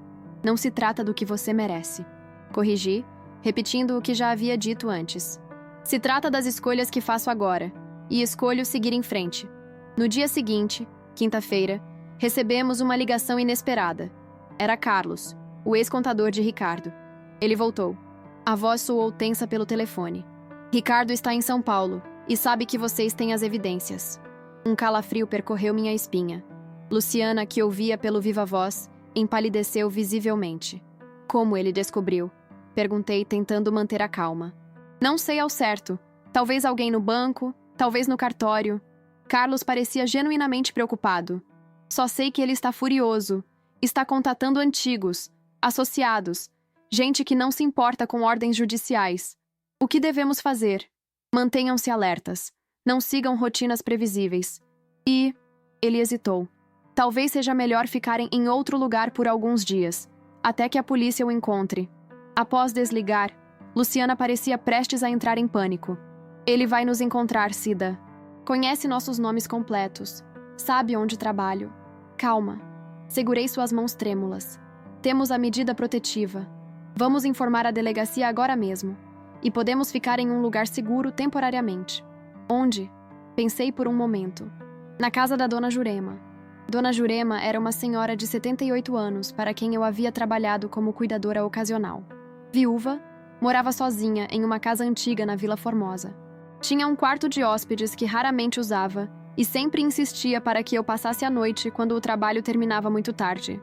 Não se trata do que você merece. Corrigi, repetindo o que já havia dito antes. Se trata das escolhas que faço agora, e escolho seguir em frente. No dia seguinte, quinta-feira, recebemos uma ligação inesperada. Era Carlos, o ex-contador de Ricardo. Ele voltou. A voz soou tensa pelo telefone. Ricardo está em São Paulo, e sabe que vocês têm as evidências. Um calafrio percorreu minha espinha. Luciana, que ouvia pelo viva voz, empalideceu visivelmente. Como ele descobriu? Perguntei, tentando manter a calma. Não sei ao certo. Talvez alguém no banco, talvez no cartório. Carlos parecia genuinamente preocupado. Só sei que ele está furioso. Está contatando antigos, associados, gente que não se importa com ordens judiciais. O que devemos fazer? Mantenham-se alertas. Não sigam rotinas previsíveis. E... Ele hesitou. Talvez seja melhor ficarem em outro lugar por alguns dias, até que a polícia o encontre. Após desligar, Luciana parecia prestes a entrar em pânico. Ele vai nos encontrar, Cida. Conhece nossos nomes completos. Sabe onde trabalho. Calma. Segurei suas mãos trêmulas. Temos a medida protetiva. Vamos informar a delegacia agora mesmo. E podemos ficar em um lugar seguro temporariamente. Onde? Pensei por um momento. Na casa da Dona Jurema. Dona Jurema era uma senhora de 78 anos para quem eu havia trabalhado como cuidadora ocasional. Viúva, morava sozinha em uma casa antiga na Vila Formosa. Tinha um quarto de hóspedes que raramente usava e sempre insistia para que eu passasse a noite quando o trabalho terminava muito tarde.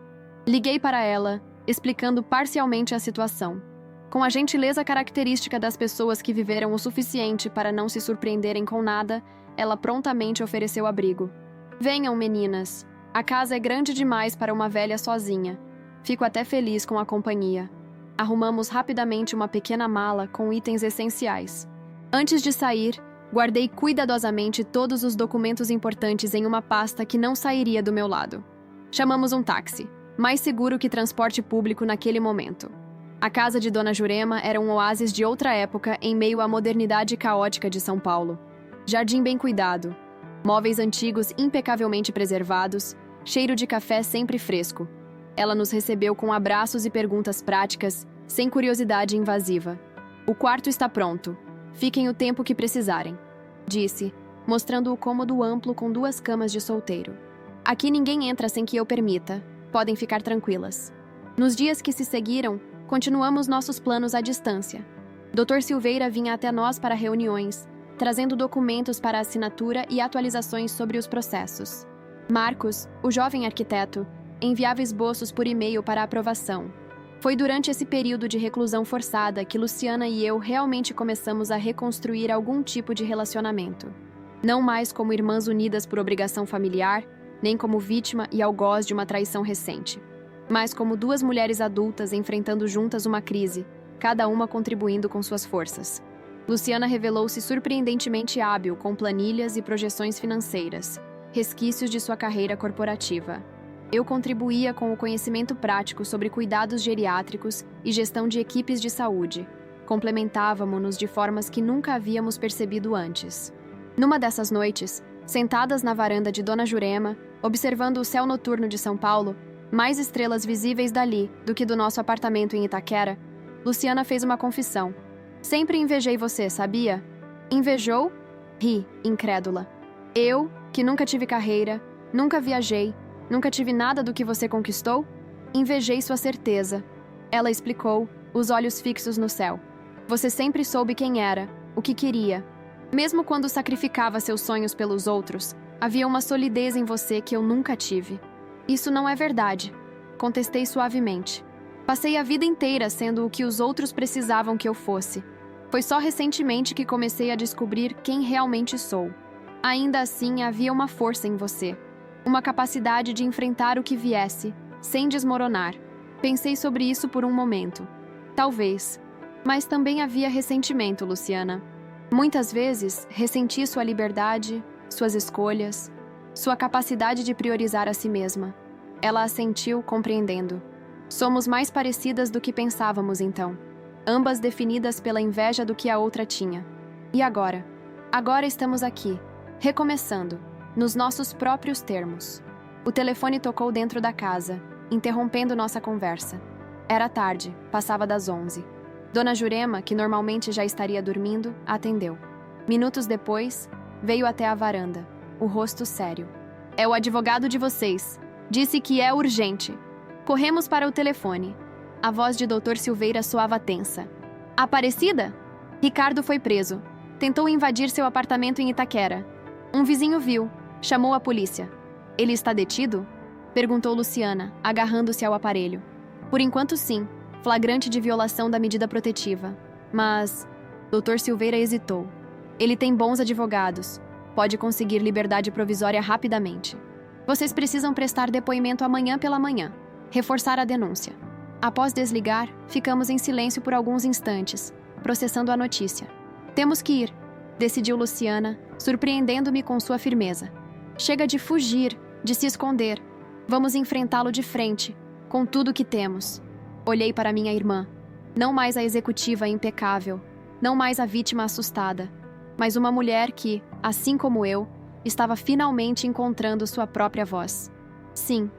Liguei para ela, explicando parcialmente a situação. Com a gentileza característica das pessoas que viveram o suficiente para não se surpreenderem com nada, ela prontamente ofereceu abrigo. Venham, meninas. A casa é grande demais para uma velha sozinha. Fico até feliz com a companhia. Arrumamos rapidamente uma pequena mala com itens essenciais. Antes de sair, guardei cuidadosamente todos os documentos importantes em uma pasta que não sairia do meu lado. Chamamos um táxi, mais seguro que transporte público naquele momento. A casa de Dona Jurema era um oásis de outra época em meio à modernidade caótica de São Paulo. Jardim bem cuidado, móveis antigos impecavelmente preservados, cheiro de café sempre fresco. Ela nos recebeu com abraços e perguntas práticas, sem curiosidade invasiva. O quarto está pronto. Fiquem o tempo que precisarem, disse, mostrando o cômodo amplo com 2 camas de solteiro. Aqui ninguém entra sem que eu permita. Podem ficar tranquilas. Nos dias que se seguiram, continuamos nossos planos à distância. Dr. Silveira vinha até nós para reuniões, trazendo documentos para assinatura e atualizações sobre os processos. Marcos, o jovem arquiteto, enviava esboços por e-mail para aprovação. Foi durante esse período de reclusão forçada que Luciana e eu realmente começamos a reconstruir algum tipo de relacionamento. Não mais como irmãs unidas por obrigação familiar, nem como vítima e algoz de uma traição recente, mas como 2 mulheres adultas enfrentando juntas uma crise, cada uma contribuindo com suas forças. Luciana revelou-se surpreendentemente hábil com planilhas e projeções financeiras, resquícios de sua carreira corporativa. Eu contribuía com o conhecimento prático sobre cuidados geriátricos e gestão de equipes de saúde. Complementávamo-nos de formas que nunca havíamos percebido antes. Numa dessas noites, sentadas na varanda de Dona Jurema, observando o céu noturno de São Paulo, mais estrelas visíveis dali do que do nosso apartamento em Itaquera, Luciana fez uma confissão. Sempre invejei você, sabia? Invejou? Ri, incrédula. Eu, que nunca tive carreira, nunca viajei, nunca tive nada do que você conquistou? Invejei sua certeza. Ela explicou, os olhos fixos no céu. Você sempre soube quem era, o que queria. Mesmo quando sacrificava seus sonhos pelos outros, havia uma solidez em você que eu nunca tive. Isso não é verdade, contestei suavemente. Passei a vida inteira sendo o que os outros precisavam que eu fosse. Foi só recentemente que comecei a descobrir quem realmente sou. Ainda assim, havia uma força em você. Uma capacidade de enfrentar o que viesse, sem desmoronar. Pensei sobre isso por um momento. Talvez. Mas também havia ressentimento, Luciana. Muitas vezes, ressenti sua liberdade, suas escolhas, sua capacidade de priorizar a si mesma. Ela assentiu, compreendendo. Somos mais parecidas do que pensávamos, então. Ambas definidas pela inveja do que a outra tinha. E agora? Agora estamos aqui, recomeçando, nos nossos próprios termos. O telefone tocou dentro da casa, interrompendo nossa conversa. Era tarde, passava das 11. Dona Jurema, que normalmente já estaria dormindo, atendeu. Minutos depois, veio até a varanda, o rosto sério. É o advogado de vocês. Disse que é urgente. Corremos para o telefone. A voz de Dr. Silveira soava tensa. Aparecida? Ricardo foi preso. Tentou invadir seu apartamento em Itaquera. Um vizinho viu. Chamou a polícia. Ele está detido? Perguntou Luciana, agarrando-se ao aparelho. Por enquanto, sim. Flagrante de violação da medida protetiva. Mas... Dr. Silveira hesitou. Ele tem bons advogados. Pode conseguir liberdade provisória rapidamente. Vocês precisam prestar depoimento amanhã pela manhã. Reforçar a denúncia. Após desligar, ficamos em silêncio por alguns instantes, processando a notícia. Temos que ir, decidiu Luciana, surpreendendo-me com sua firmeza. Chega de fugir, de se esconder. Vamos enfrentá-lo de frente, com tudo que temos. Olhei para minha irmã. Não mais a executiva impecável, não mais a vítima assustada, mas uma mulher que, assim como eu, estava finalmente encontrando sua própria voz. Sim,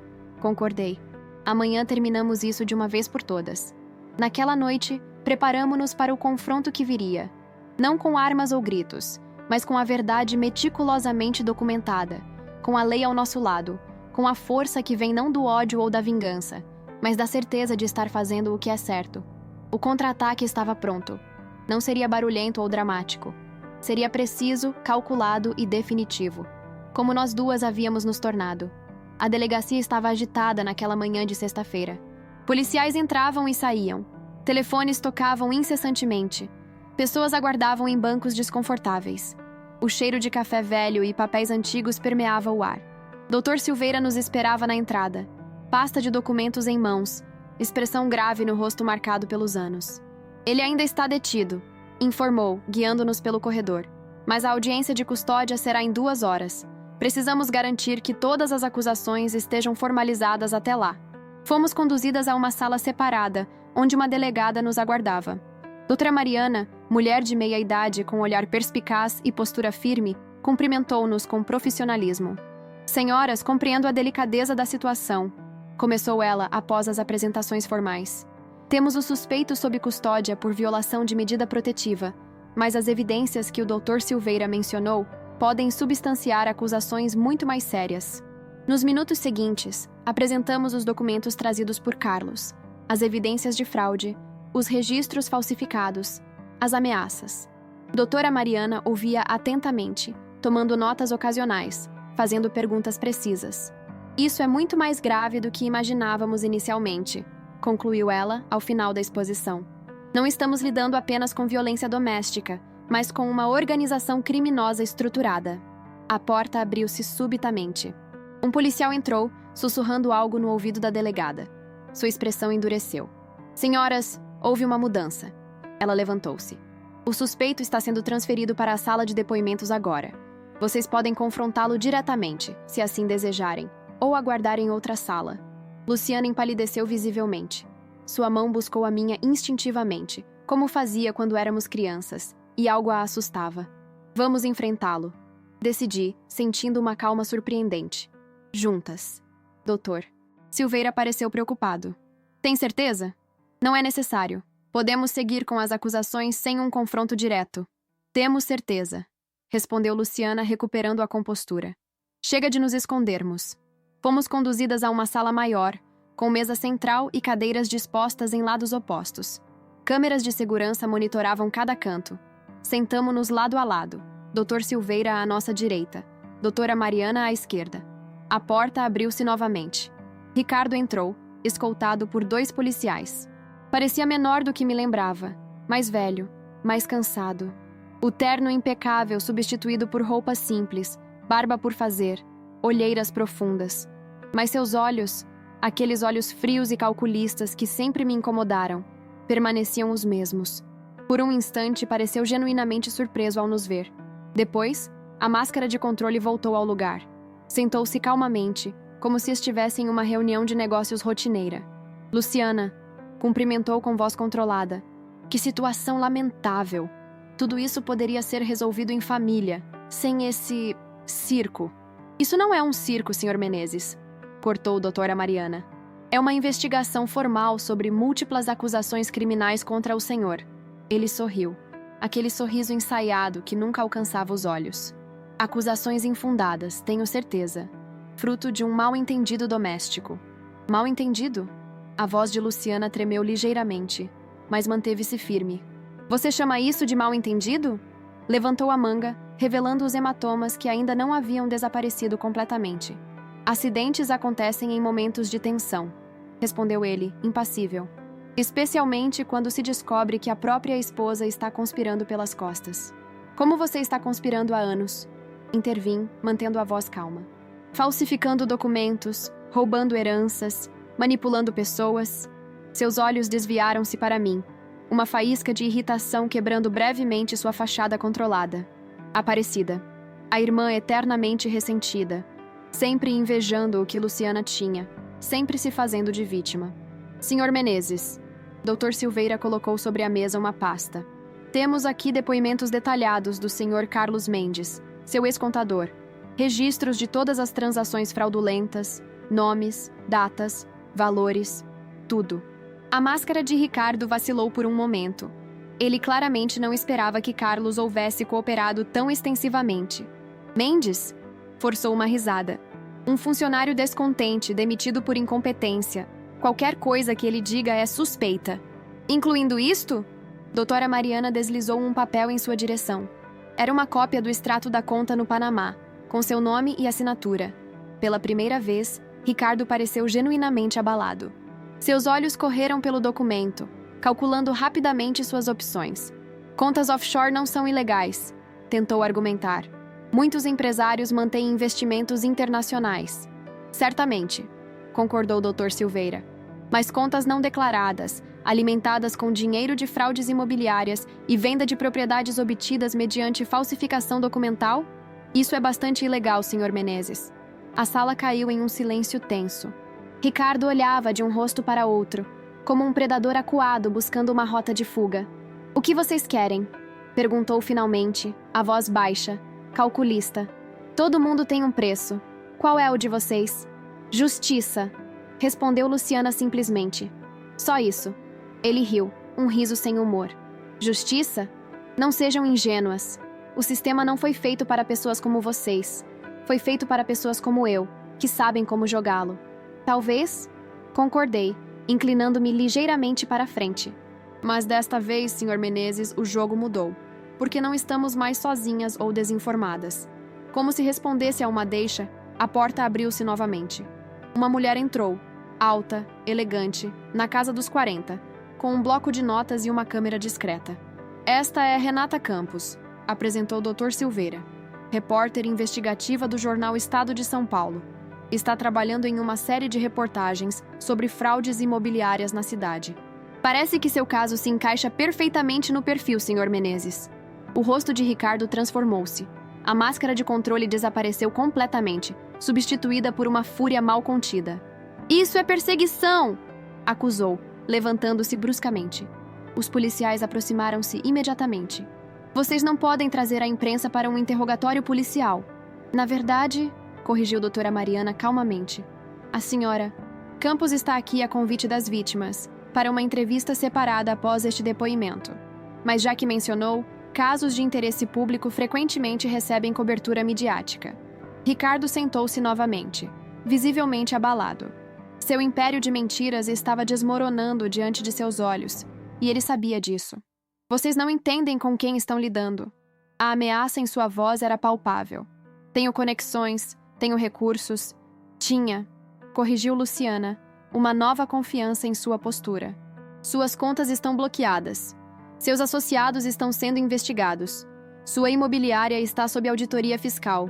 concordei. Amanhã terminamos isso de uma vez por todas. Naquela noite, preparamo-nos para o confronto que viria. Não com armas ou gritos, mas com a verdade meticulosamente documentada, com a lei ao nosso lado, com a força que vem não do ódio ou da vingança, mas da certeza de estar fazendo o que é certo. O contra-ataque estava pronto. Não seria barulhento ou dramático. Seria preciso, calculado e definitivo, como nós duas havíamos nos tornado. A delegacia estava agitada naquela manhã de sexta-feira. Policiais entravam e saíam. Telefones tocavam incessantemente. Pessoas aguardavam em bancos desconfortáveis. O cheiro de café velho e papéis antigos permeava o ar. Dr. Silveira nos esperava na entrada. Pasta de documentos em mãos, expressão grave no rosto marcado pelos anos. Ele ainda está detido, informou, guiando-nos pelo corredor. Mas a audiência de custódia será em 2 horas. Precisamos garantir que todas as acusações estejam formalizadas até lá. Fomos conduzidas a uma sala separada, onde uma delegada nos aguardava. Doutora Mariana, mulher de meia idade com olhar perspicaz e postura firme, cumprimentou-nos com profissionalismo. Senhoras, compreendo a delicadeza da situação, começou ela após as apresentações formais. Temos o suspeito sob custódia por violação de medida protetiva, mas as evidências que o Dr. Silveira mencionou podem substanciar acusações muito mais sérias. Nos minutos seguintes, apresentamos os documentos trazidos por Carlos, as evidências de fraude, os registros falsificados, as ameaças. Doutora Mariana ouvia atentamente, tomando notas ocasionais, fazendo perguntas precisas. Isso é muito mais grave do que imaginávamos inicialmente, concluiu ela ao final da exposição. Não estamos lidando apenas com violência doméstica, mas com uma organização criminosa estruturada. A porta abriu-se subitamente. Um policial entrou, sussurrando algo no ouvido da delegada. Sua expressão endureceu. Senhoras, houve uma mudança. Ela levantou-se. O suspeito está sendo transferido para a sala de depoimentos agora. Vocês podem confrontá-lo diretamente, se assim desejarem, ou aguardar em outra sala. Luciana empalideceu visivelmente. Sua mão buscou a minha instintivamente, como fazia quando éramos crianças, e algo a assustava. Vamos enfrentá-lo. Decidi, sentindo uma calma surpreendente. Juntas. Doutor. Silveira pareceu preocupado. Tem certeza? Não é necessário. Podemos seguir com as acusações sem um confronto direto. Temos certeza, respondeu Luciana, recuperando a compostura. Chega de nos escondermos. Fomos conduzidas a uma sala maior, com mesa central e cadeiras dispostas em lados opostos. Câmeras de segurança monitoravam cada canto. Sentamo-nos lado a lado, Dr. Silveira à nossa direita, Doutora Mariana à esquerda. A porta abriu-se novamente. Ricardo entrou, escoltado por 2 policiais. Parecia menor do que me lembrava, mais velho, mais cansado. O terno impecável substituído por roupas simples, barba por fazer, olheiras profundas. Mas seus olhos, aqueles olhos frios e calculistas que sempre me incomodaram, permaneciam os mesmos. Por um instante pareceu genuinamente surpreso ao nos ver. Depois, a máscara de controle voltou ao lugar. Sentou-se calmamente, como se estivesse em uma reunião de negócios rotineira. Luciana, cumprimentou com voz controlada. Que situação lamentável! Tudo isso poderia ser resolvido em família, sem esse circo. Isso não é um circo, Sr. Menezes, cortou doutora Mariana. É uma investigação formal sobre múltiplas acusações criminais contra o senhor. Ele sorriu. Aquele sorriso ensaiado que nunca alcançava os olhos. Acusações infundadas, tenho certeza. Fruto de um mal-entendido doméstico. Mal-entendido? A voz de Luciana tremeu ligeiramente, mas manteve-se firme. Você chama isso de mal-entendido? Levantou a manga, revelando os hematomas que ainda não haviam desaparecido completamente. Acidentes acontecem em momentos de tensão, respondeu ele, impassível. Especialmente quando se descobre que a própria esposa está conspirando pelas costas. Como você está conspirando há anos? Intervim, mantendo a voz calma. Falsificando documentos, roubando heranças, manipulando pessoas. Seus olhos desviaram-se para mim, uma faísca de irritação quebrando brevemente sua fachada controlada. Aparecida. A irmã eternamente ressentida, sempre invejando o que Luciana tinha, sempre se fazendo de vítima. Sr. Menezes. Dr. Silveira colocou sobre a mesa uma pasta. Temos aqui depoimentos detalhados do Sr. Carlos Mendes, seu ex-contador. Registros de todas as transações fraudulentas, nomes, datas, valores, tudo. A máscara de Ricardo vacilou por um momento. Ele claramente não esperava que Carlos houvesse cooperado tão extensivamente. Mendes? Forçou uma risada. Um funcionário descontente, demitido por incompetência. Qualquer coisa que ele diga é suspeita. Incluindo isto? Doutora Mariana deslizou um papel em sua direção. Era uma cópia do extrato da conta no Panamá, com seu nome e assinatura. Pela primeira vez, Ricardo pareceu genuinamente abalado. Seus olhos correram pelo documento, calculando rapidamente suas opções. Contas offshore não são ilegais, tentou argumentar. Muitos empresários mantêm investimentos internacionais. Certamente, concordou o Dr. Silveira. Mas contas não declaradas, alimentadas com dinheiro de fraudes imobiliárias e venda de propriedades obtidas mediante falsificação documental? Isso é bastante ilegal, Sr. Menezes. A sala caiu em um silêncio tenso. Ricardo olhava de um rosto para outro, como um predador acuado buscando uma rota de fuga. O que vocês querem? Perguntou finalmente, a voz baixa, calculista. Todo mundo tem um preço. Qual é o de vocês? Justiça, respondeu Luciana simplesmente. Só isso. Ele riu, um riso sem humor. Justiça? Não sejam ingênuas. O sistema não foi feito para pessoas como vocês. Foi feito para pessoas como eu, que sabem como jogá-lo. Talvez? Concordei, inclinando-me ligeiramente para a frente. Mas desta vez, Sr. Menezes, o jogo mudou. Porque não estamos mais sozinhas ou desinformadas. Como se respondesse a uma deixa, a porta abriu-se novamente. Uma mulher entrou, alta, elegante, na casa dos 40, com um bloco de notas e uma câmera discreta. Esta é Renata Campos, apresentou o Dr. Silveira, repórter investigativa do jornal Estado de São Paulo. Está trabalhando em uma série de reportagens sobre fraudes imobiliárias na cidade. Parece que seu caso se encaixa perfeitamente no perfil, Sr. Menezes. O rosto de Ricardo transformou-se. A máscara de controle desapareceu completamente, substituída por uma fúria mal contida. Isso é perseguição! Acusou, levantando-se bruscamente. Os policiais aproximaram-se imediatamente. Vocês não podem trazer a imprensa para um interrogatório policial. Na verdade, corrigiu doutora Mariana calmamente. A senhora Campos está aqui a convite das vítimas, para uma entrevista separada após este depoimento. Mas já que mencionou, casos de interesse público frequentemente recebem cobertura midiática. Ricardo sentou-se novamente, visivelmente abalado. Seu império de mentiras estava desmoronando diante de seus olhos, e ele sabia disso. Vocês não entendem com quem estão lidando. A ameaça em sua voz era palpável. Tenho conexões, tenho recursos. Tinha, corrigiu Luciana, uma nova confiança em sua postura. Suas contas estão bloqueadas. Seus associados estão sendo investigados. Sua imobiliária está sob auditoria fiscal.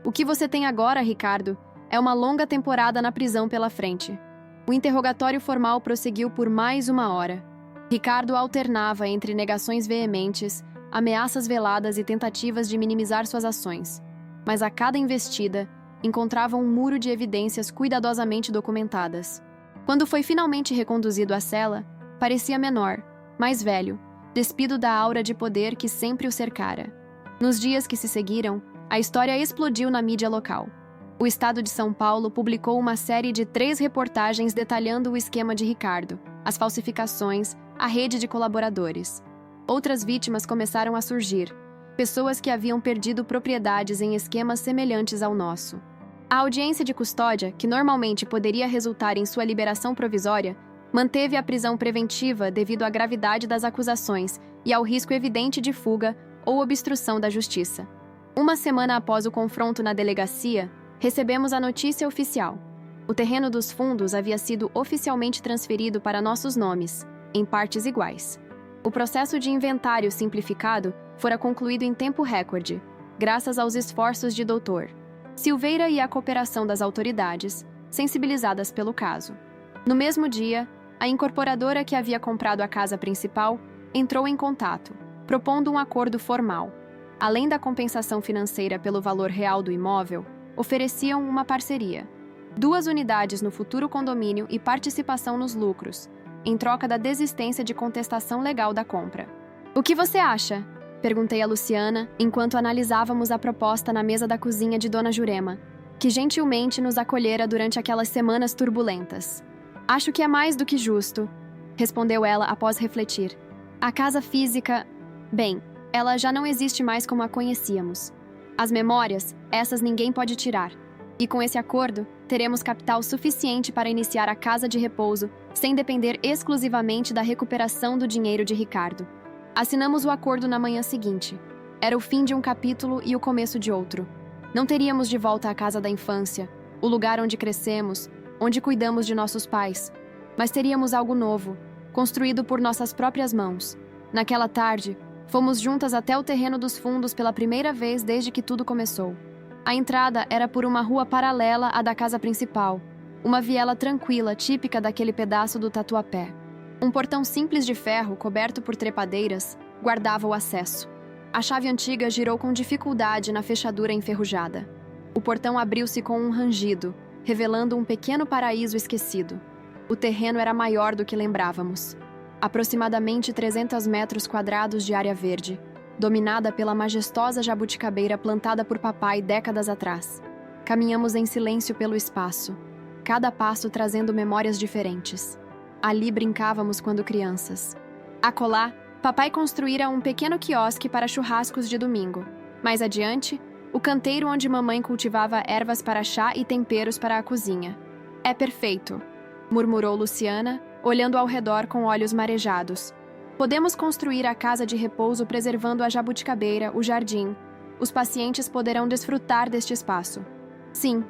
O que você tem agora, Ricardo, é uma longa temporada na prisão pela frente. O interrogatório formal prosseguiu por mais 1 hora. Ricardo alternava entre negações veementes, ameaças veladas e tentativas de minimizar suas ações. Mas a cada investida, encontrava um muro de evidências cuidadosamente documentadas. Quando foi finalmente reconduzido à cela, parecia menor, mais velho, despido da aura de poder que sempre o cercara. Nos dias que se seguiram, a história explodiu na mídia local. O Estado de São Paulo publicou uma série de 3 reportagens detalhando o esquema de Ricardo, as falsificações, a rede de colaboradores. Outras vítimas começaram a surgir, pessoas que haviam perdido propriedades em esquemas semelhantes ao nosso. A audiência de custódia, que normalmente poderia resultar em sua liberação provisória, manteve a prisão preventiva devido à gravidade das acusações e ao risco evidente de fuga ou obstrução da justiça. 1 semana após o confronto na delegacia, recebemos a notícia oficial. O terreno dos fundos havia sido oficialmente transferido para nossos nomes, em partes iguais. O processo de inventário simplificado fora concluído em tempo recorde, graças aos esforços de Dr. Silveira e à cooperação das autoridades, sensibilizadas pelo caso. No mesmo dia, a incorporadora que havia comprado a casa principal entrou em contato, propondo um acordo formal. Além da compensação financeira pelo valor real do imóvel, ofereciam uma parceria. 2 unidades no futuro condomínio e participação nos lucros, em troca da desistência de contestação legal da compra. O que você acha? Perguntei a Luciana, enquanto analisávamos a proposta na mesa da cozinha de Dona Jurema, que gentilmente nos acolhera durante aquelas semanas turbulentas. Acho que é mais do que justo, respondeu ela após refletir. A casa física, bem, ela já não existe mais como a conhecíamos. As memórias, essas ninguém pode tirar. E com esse acordo, teremos capital suficiente para iniciar a casa de repouso, sem depender exclusivamente da recuperação do dinheiro de Ricardo. Assinamos o acordo na manhã seguinte. Era o fim de um capítulo e o começo de outro. Não teríamos de volta a casa da infância, o lugar onde crescemos, onde cuidamos de nossos pais. Mas teríamos algo novo, construído por nossas próprias mãos. Naquela tarde, fomos juntas até o terreno dos fundos pela primeira vez desde que tudo começou. A entrada era por uma rua paralela à da casa principal, uma viela tranquila típica daquele pedaço do Tatuapé. Um portão simples de ferro, coberto por trepadeiras, guardava o acesso. A chave antiga girou com dificuldade na fechadura enferrujada. O portão abriu-se com um rangido, revelando um pequeno paraíso esquecido. O terreno era maior do que lembrávamos. Aproximadamente 300 metros quadrados de área verde, dominada pela majestosa jabuticabeira plantada por papai décadas atrás. Caminhamos em silêncio pelo espaço, cada passo trazendo memórias diferentes. Ali brincávamos quando crianças. Acolá, papai construíra um pequeno quiosque para churrascos de domingo. Mais adiante, o canteiro onde mamãe cultivava ervas para chá e temperos para a cozinha. É perfeito, murmurou Luciana, olhando ao redor com olhos marejados. Podemos construir a casa de repouso preservando a jabuticabeira, o jardim. Os pacientes poderão desfrutar deste espaço. Sim,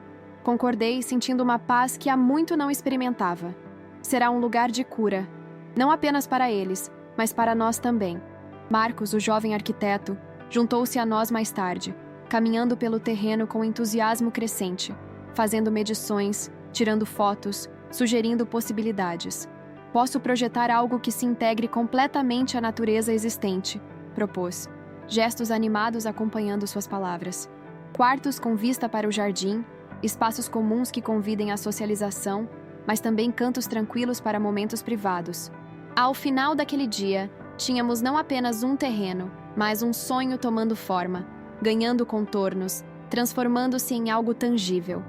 concordei, sentindo uma paz que há muito não experimentava. Será um lugar de cura, não apenas para eles, mas para nós também. Marcos, o jovem arquiteto, juntou-se a nós mais tarde, caminhando pelo terreno com entusiasmo crescente, fazendo medições, tirando fotos, sugerindo possibilidades. Posso projetar algo que se integre completamente à natureza existente, propôs, gestos animados acompanhando suas palavras. Quartos com vista para o jardim, espaços comuns que convidem à socialização, mas também cantos tranquilos para momentos privados. Ao final daquele dia, tínhamos não apenas um terreno, mas um sonho tomando forma, ganhando contornos, transformando-se em algo tangível.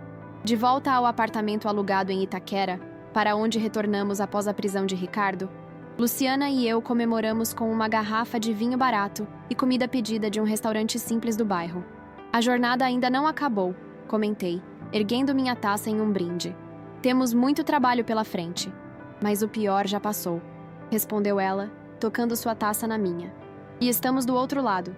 De volta ao apartamento alugado em Itaquera, para onde retornamos após a prisão de Ricardo, Luciana e eu comemoramos com uma garrafa de vinho barato e comida pedida de um restaurante simples do bairro. A jornada ainda não acabou, comentei, erguendo minha taça em um brinde. Temos muito trabalho pela frente, mas o pior já passou, respondeu ela, tocando sua taça na minha. E estamos do outro lado.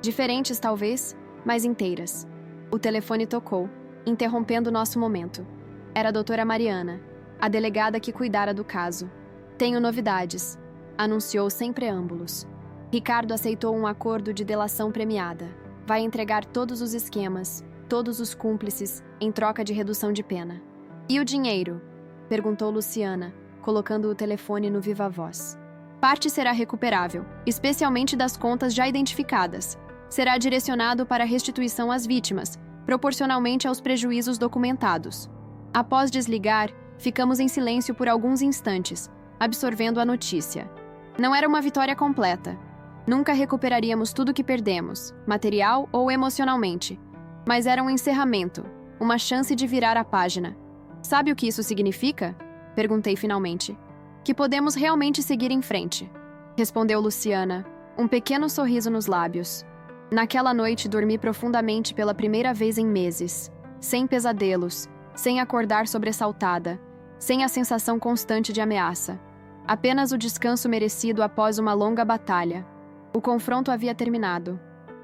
Diferentes talvez, mas inteiras. O telefone tocou, interrompendo nosso momento. Era a doutora Mariana, a delegada que cuidara do caso. Tenho novidades, anunciou sem preâmbulos. Ricardo aceitou um acordo de delação premiada. Vai entregar todos os esquemas, todos os cúmplices, em troca de redução de pena. E o dinheiro? Perguntou Luciana, colocando o telefone no viva-voz. Parte será recuperável, especialmente das contas já identificadas. Será direcionado para restituição às vítimas, proporcionalmente aos prejuízos documentados. Após desligar, ficamos em silêncio por alguns instantes, absorvendo a notícia. Não era uma vitória completa. Nunca recuperaríamos tudo que perdemos, material ou emocionalmente. Mas era um encerramento, uma chance de virar a página. Sabe o que isso significa? Perguntei finalmente. Que podemos realmente seguir em frente, respondeu Luciana, um pequeno sorriso nos lábios. Naquela noite dormi profundamente pela primeira vez em meses, sem pesadelos, sem acordar sobressaltada, sem a sensação constante de ameaça. Apenas o descanso merecido após uma longa batalha. O confronto havia terminado.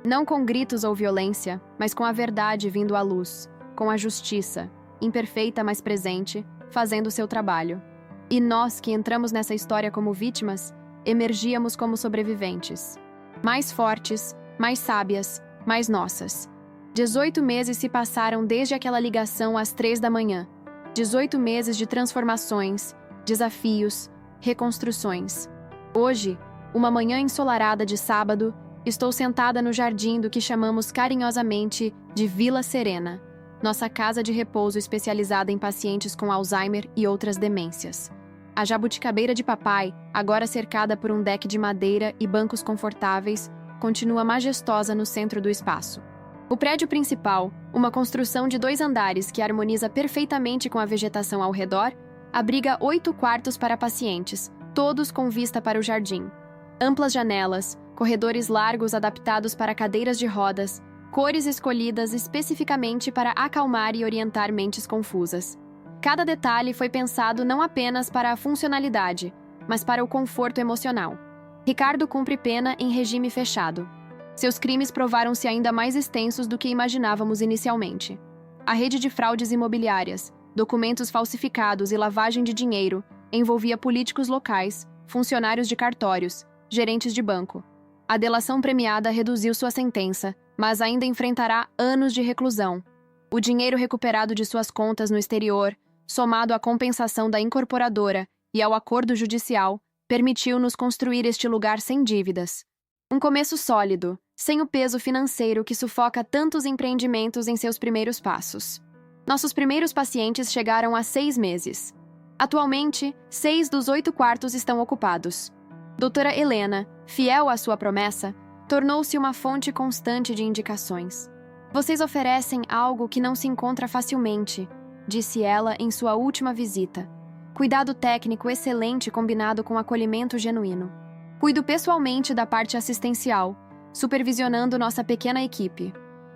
Não com gritos ou violência, mas com a verdade vindo à luz, com a justiça, imperfeita mas presente, fazendo seu trabalho. E nós, que entramos nessa história como vítimas, emergíamos como sobreviventes. Mais fortes, mais sábias, mais nossas. 18 meses se passaram desde aquela ligação às 3 da manhã. 18 meses de transformações, desafios, reconstruções. Hoje, uma manhã ensolarada de sábado, estou sentada no jardim do que chamamos carinhosamente de Vila Serena, nossa casa de repouso especializada em pacientes com Alzheimer e outras demências. A jabuticabeira de papai, agora cercada por um deck de madeira e bancos confortáveis, continua majestosa no centro do espaço. O prédio principal, uma construção de 2 andares que harmoniza perfeitamente com a vegetação ao redor, abriga 8 quartos para pacientes, todos com vista para o jardim. Amplas janelas, corredores largos adaptados para cadeiras de rodas, cores escolhidas especificamente para acalmar e orientar mentes confusas. Cada detalhe foi pensado não apenas para a funcionalidade, mas para o conforto emocional. Ricardo cumpre pena em regime fechado. Seus crimes provaram-se ainda mais extensos do que imaginávamos inicialmente. A rede de fraudes imobiliárias, documentos falsificados e lavagem de dinheiro envolvia políticos locais, funcionários de cartórios, gerentes de banco. A delação premiada reduziu sua sentença, mas ainda enfrentará anos de reclusão. O dinheiro recuperado de suas contas no exterior, somado à compensação da incorporadora e ao acordo judicial, permitiu-nos construir este lugar sem dívidas. Um começo sólido, sem o peso financeiro que sufoca tantos empreendimentos em seus primeiros passos. Nossos primeiros pacientes chegaram há 6 meses. Atualmente, 6 dos 8 quartos estão ocupados. Doutora Helena, fiel à sua promessa, tornou-se uma fonte constante de indicações. Vocês oferecem algo que não se encontra facilmente, disse ela em sua última visita. Cuidado técnico excelente combinado com acolhimento genuíno. Cuido pessoalmente da parte assistencial, supervisionando nossa pequena equipe.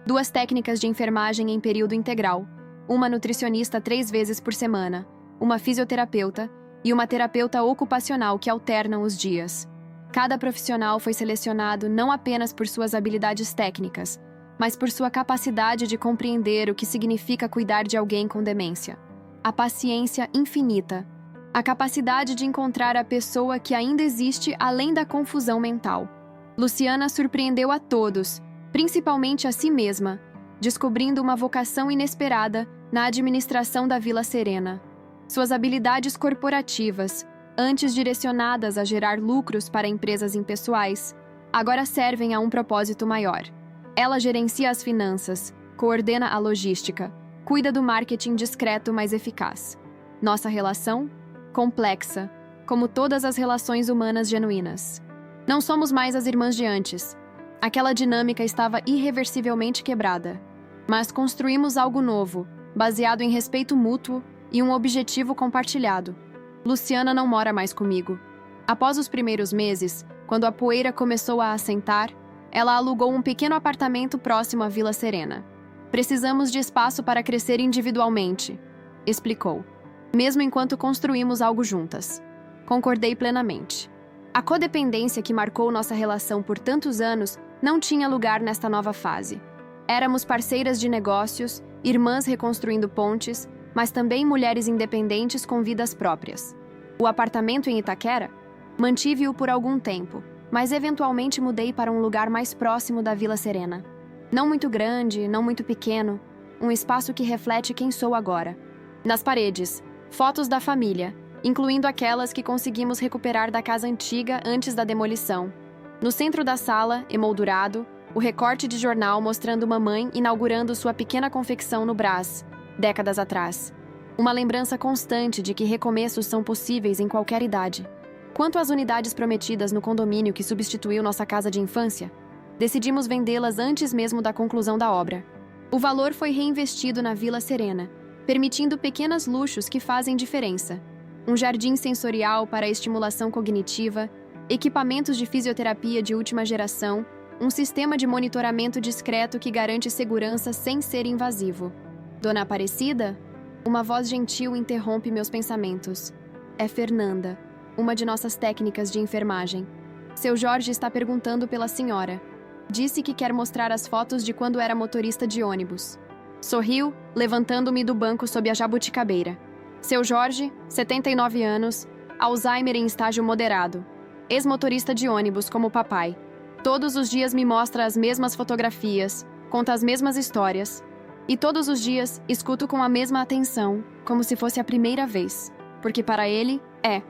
2 técnicas de enfermagem em período integral, uma nutricionista 3 vezes por semana, uma fisioterapeuta e uma terapeuta ocupacional que alternam os dias. Cada profissional foi selecionado não apenas por suas habilidades técnicas, mas por sua capacidade de compreender o que significa cuidar de alguém com demência. A paciência infinita, a capacidade de encontrar a pessoa que ainda existe além da confusão mental. Luciana surpreendeu a todos, principalmente a si mesma, descobrindo uma vocação inesperada na administração da Vila Serena. Suas habilidades corporativas, antes direcionadas a gerar lucros para empresas impessoais, agora servem a um propósito maior. Ela gerencia as finanças, coordena a logística, cuida do marketing discreto mas eficaz. Nossa relação? Complexa, como todas as relações humanas genuínas. Não somos mais as irmãs de antes. Aquela dinâmica estava irreversivelmente quebrada. Mas construímos algo novo, baseado em respeito mútuo e um objetivo compartilhado. Luciana não mora mais comigo. Após os primeiros meses, quando a poeira começou a assentar, ela alugou um pequeno apartamento próximo à Vila Serena. Precisamos de espaço para crescer individualmente, explicou, mesmo enquanto construímos algo juntas. Concordei plenamente. A codependência que marcou nossa relação por tantos anos não tinha lugar nesta nova fase. Éramos parceiras de negócios, irmãs reconstruindo pontes, mas também mulheres independentes com vidas próprias. O apartamento em Itaquera? Mantive-o por algum tempo, mas eventualmente mudei para um lugar mais próximo da Vila Serena. Não muito grande, não muito pequeno, um espaço que reflete quem sou agora. Nas paredes, fotos da família, incluindo aquelas que conseguimos recuperar da casa antiga antes da demolição. No centro da sala, emoldurado, o recorte de jornal mostrando mamãe inaugurando sua pequena confecção no Brás, décadas atrás. Uma lembrança constante de que recomeços são possíveis em qualquer idade. Quanto às unidades prometidas no condomínio que substituiu nossa casa de infância, decidimos vendê-las antes mesmo da conclusão da obra. O valor foi reinvestido na Vila Serena, permitindo pequenos luxos que fazem diferença. Um jardim sensorial para a estimulação cognitiva, equipamentos de fisioterapia de última geração, um sistema de monitoramento discreto que garante segurança sem ser invasivo. Dona Aparecida? Uma voz gentil interrompe meus pensamentos. É Fernanda, uma de nossas técnicas de enfermagem. Seu Jorge está perguntando pela senhora. Disse que quer mostrar as fotos de quando era motorista de ônibus. Sorriu, levantando-me do banco sob a jabuticabeira. Seu Jorge, 79 anos, Alzheimer em estágio moderado. Ex-motorista de ônibus como o papai. Todos os dias me mostra as mesmas fotografias, conta as mesmas histórias. E todos os dias escuto com a mesma atenção, como se fosse a primeira vez. Porque para ele, é.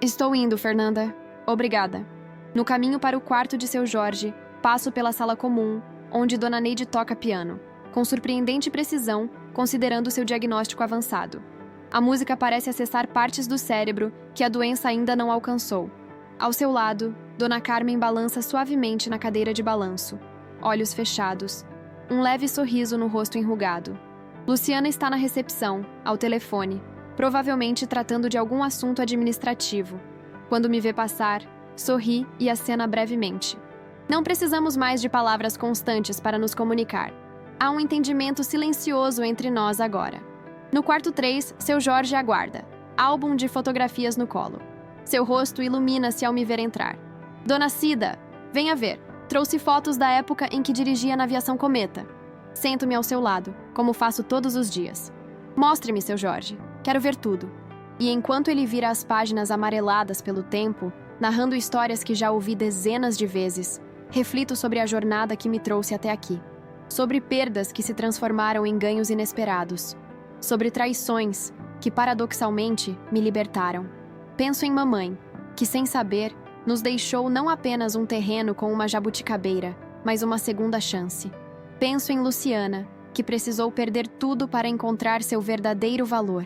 Estou indo, Fernanda. Obrigada. No caminho para o quarto de seu Jorge, passo pela sala comum, onde Dona Neide toca piano, com surpreendente precisão, considerando seu diagnóstico avançado. A música parece acessar partes do cérebro que a doença ainda não alcançou. Ao seu lado, Dona Carmen balança suavemente na cadeira de balanço, olhos fechados, um leve sorriso no rosto enrugado. Luciana está na recepção, ao telefone. provavelmente tratando de algum assunto administrativo. Quando me vê passar, sorri e acena brevemente. Não precisamos mais de palavras constantes para nos comunicar. Há um entendimento silencioso entre nós agora. No quarto 3, seu Jorge aguarda. Álbum de fotografias no colo. Seu rosto ilumina-se ao me ver entrar. Dona Cida, venha ver. Trouxe fotos da época em que dirigia na aviação Cometa. Sento-me ao seu lado, como faço todos os dias. Mostre-me, seu Jorge. Quero ver tudo. E enquanto ele vira as páginas amareladas pelo tempo, narrando histórias que já ouvi dezenas de vezes, reflito sobre a jornada que me trouxe até aqui. Sobre perdas que se transformaram em ganhos inesperados. Sobre traições que, paradoxalmente, me libertaram. Penso em mamãe, que, sem saber, nos deixou não apenas um terreno com uma jabuticabeira, mas uma segunda chance. Penso em Luciana, que precisou perder tudo para encontrar seu verdadeiro valor.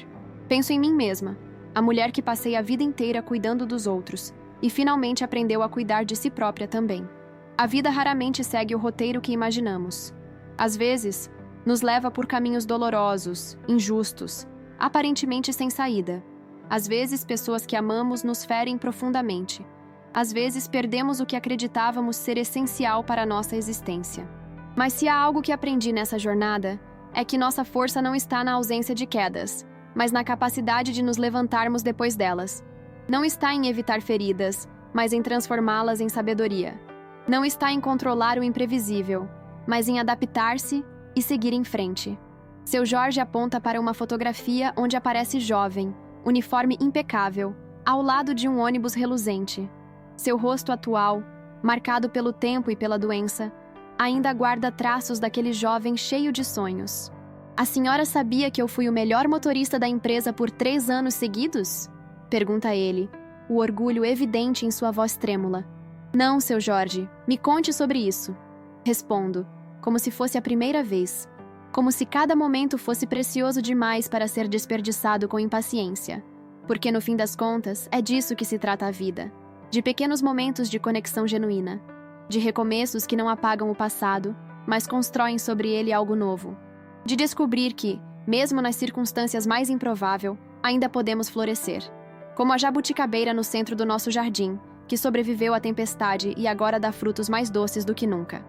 Penso em mim mesma, a mulher que passei a vida inteira cuidando dos outros e finalmente aprendeu a cuidar de si própria também. A vida raramente segue o roteiro que imaginamos. Às vezes, nos leva por caminhos dolorosos, injustos, aparentemente sem saída. Às vezes, pessoas que amamos nos ferem profundamente. Às vezes, perdemos o que acreditávamos ser essencial para a nossa existência. Mas se há algo que aprendi nessa jornada, é que nossa força não está na ausência de quedas, mas na capacidade de nos levantarmos depois delas. Não está em evitar feridas, mas em transformá-las em sabedoria. Não está em controlar o imprevisível, mas em adaptar-se e seguir em frente. Seu Jorge aponta para uma fotografia onde aparece jovem, uniforme impecável, ao lado de um ônibus reluzente. Seu rosto atual, marcado pelo tempo e pela doença, ainda guarda traços daquele jovem cheio de sonhos. A senhora sabia que eu fui o melhor motorista da empresa por 3 anos seguidos? Pergunta ele, o orgulho evidente em sua voz trêmula. Não, seu Jorge, me conte sobre isso. Respondo, como se fosse a primeira vez. Como se cada momento fosse precioso demais para ser desperdiçado com impaciência. Porque no fim das contas, é disso que se trata a vida. De pequenos momentos de conexão genuína. De recomeços que não apagam o passado, mas constroem sobre ele algo novo. De descobrir que, mesmo nas circunstâncias mais improváveis, ainda podemos florescer. Como a jabuticabeira no centro do nosso jardim, que sobreviveu à tempestade e agora dá frutos mais doces do que nunca.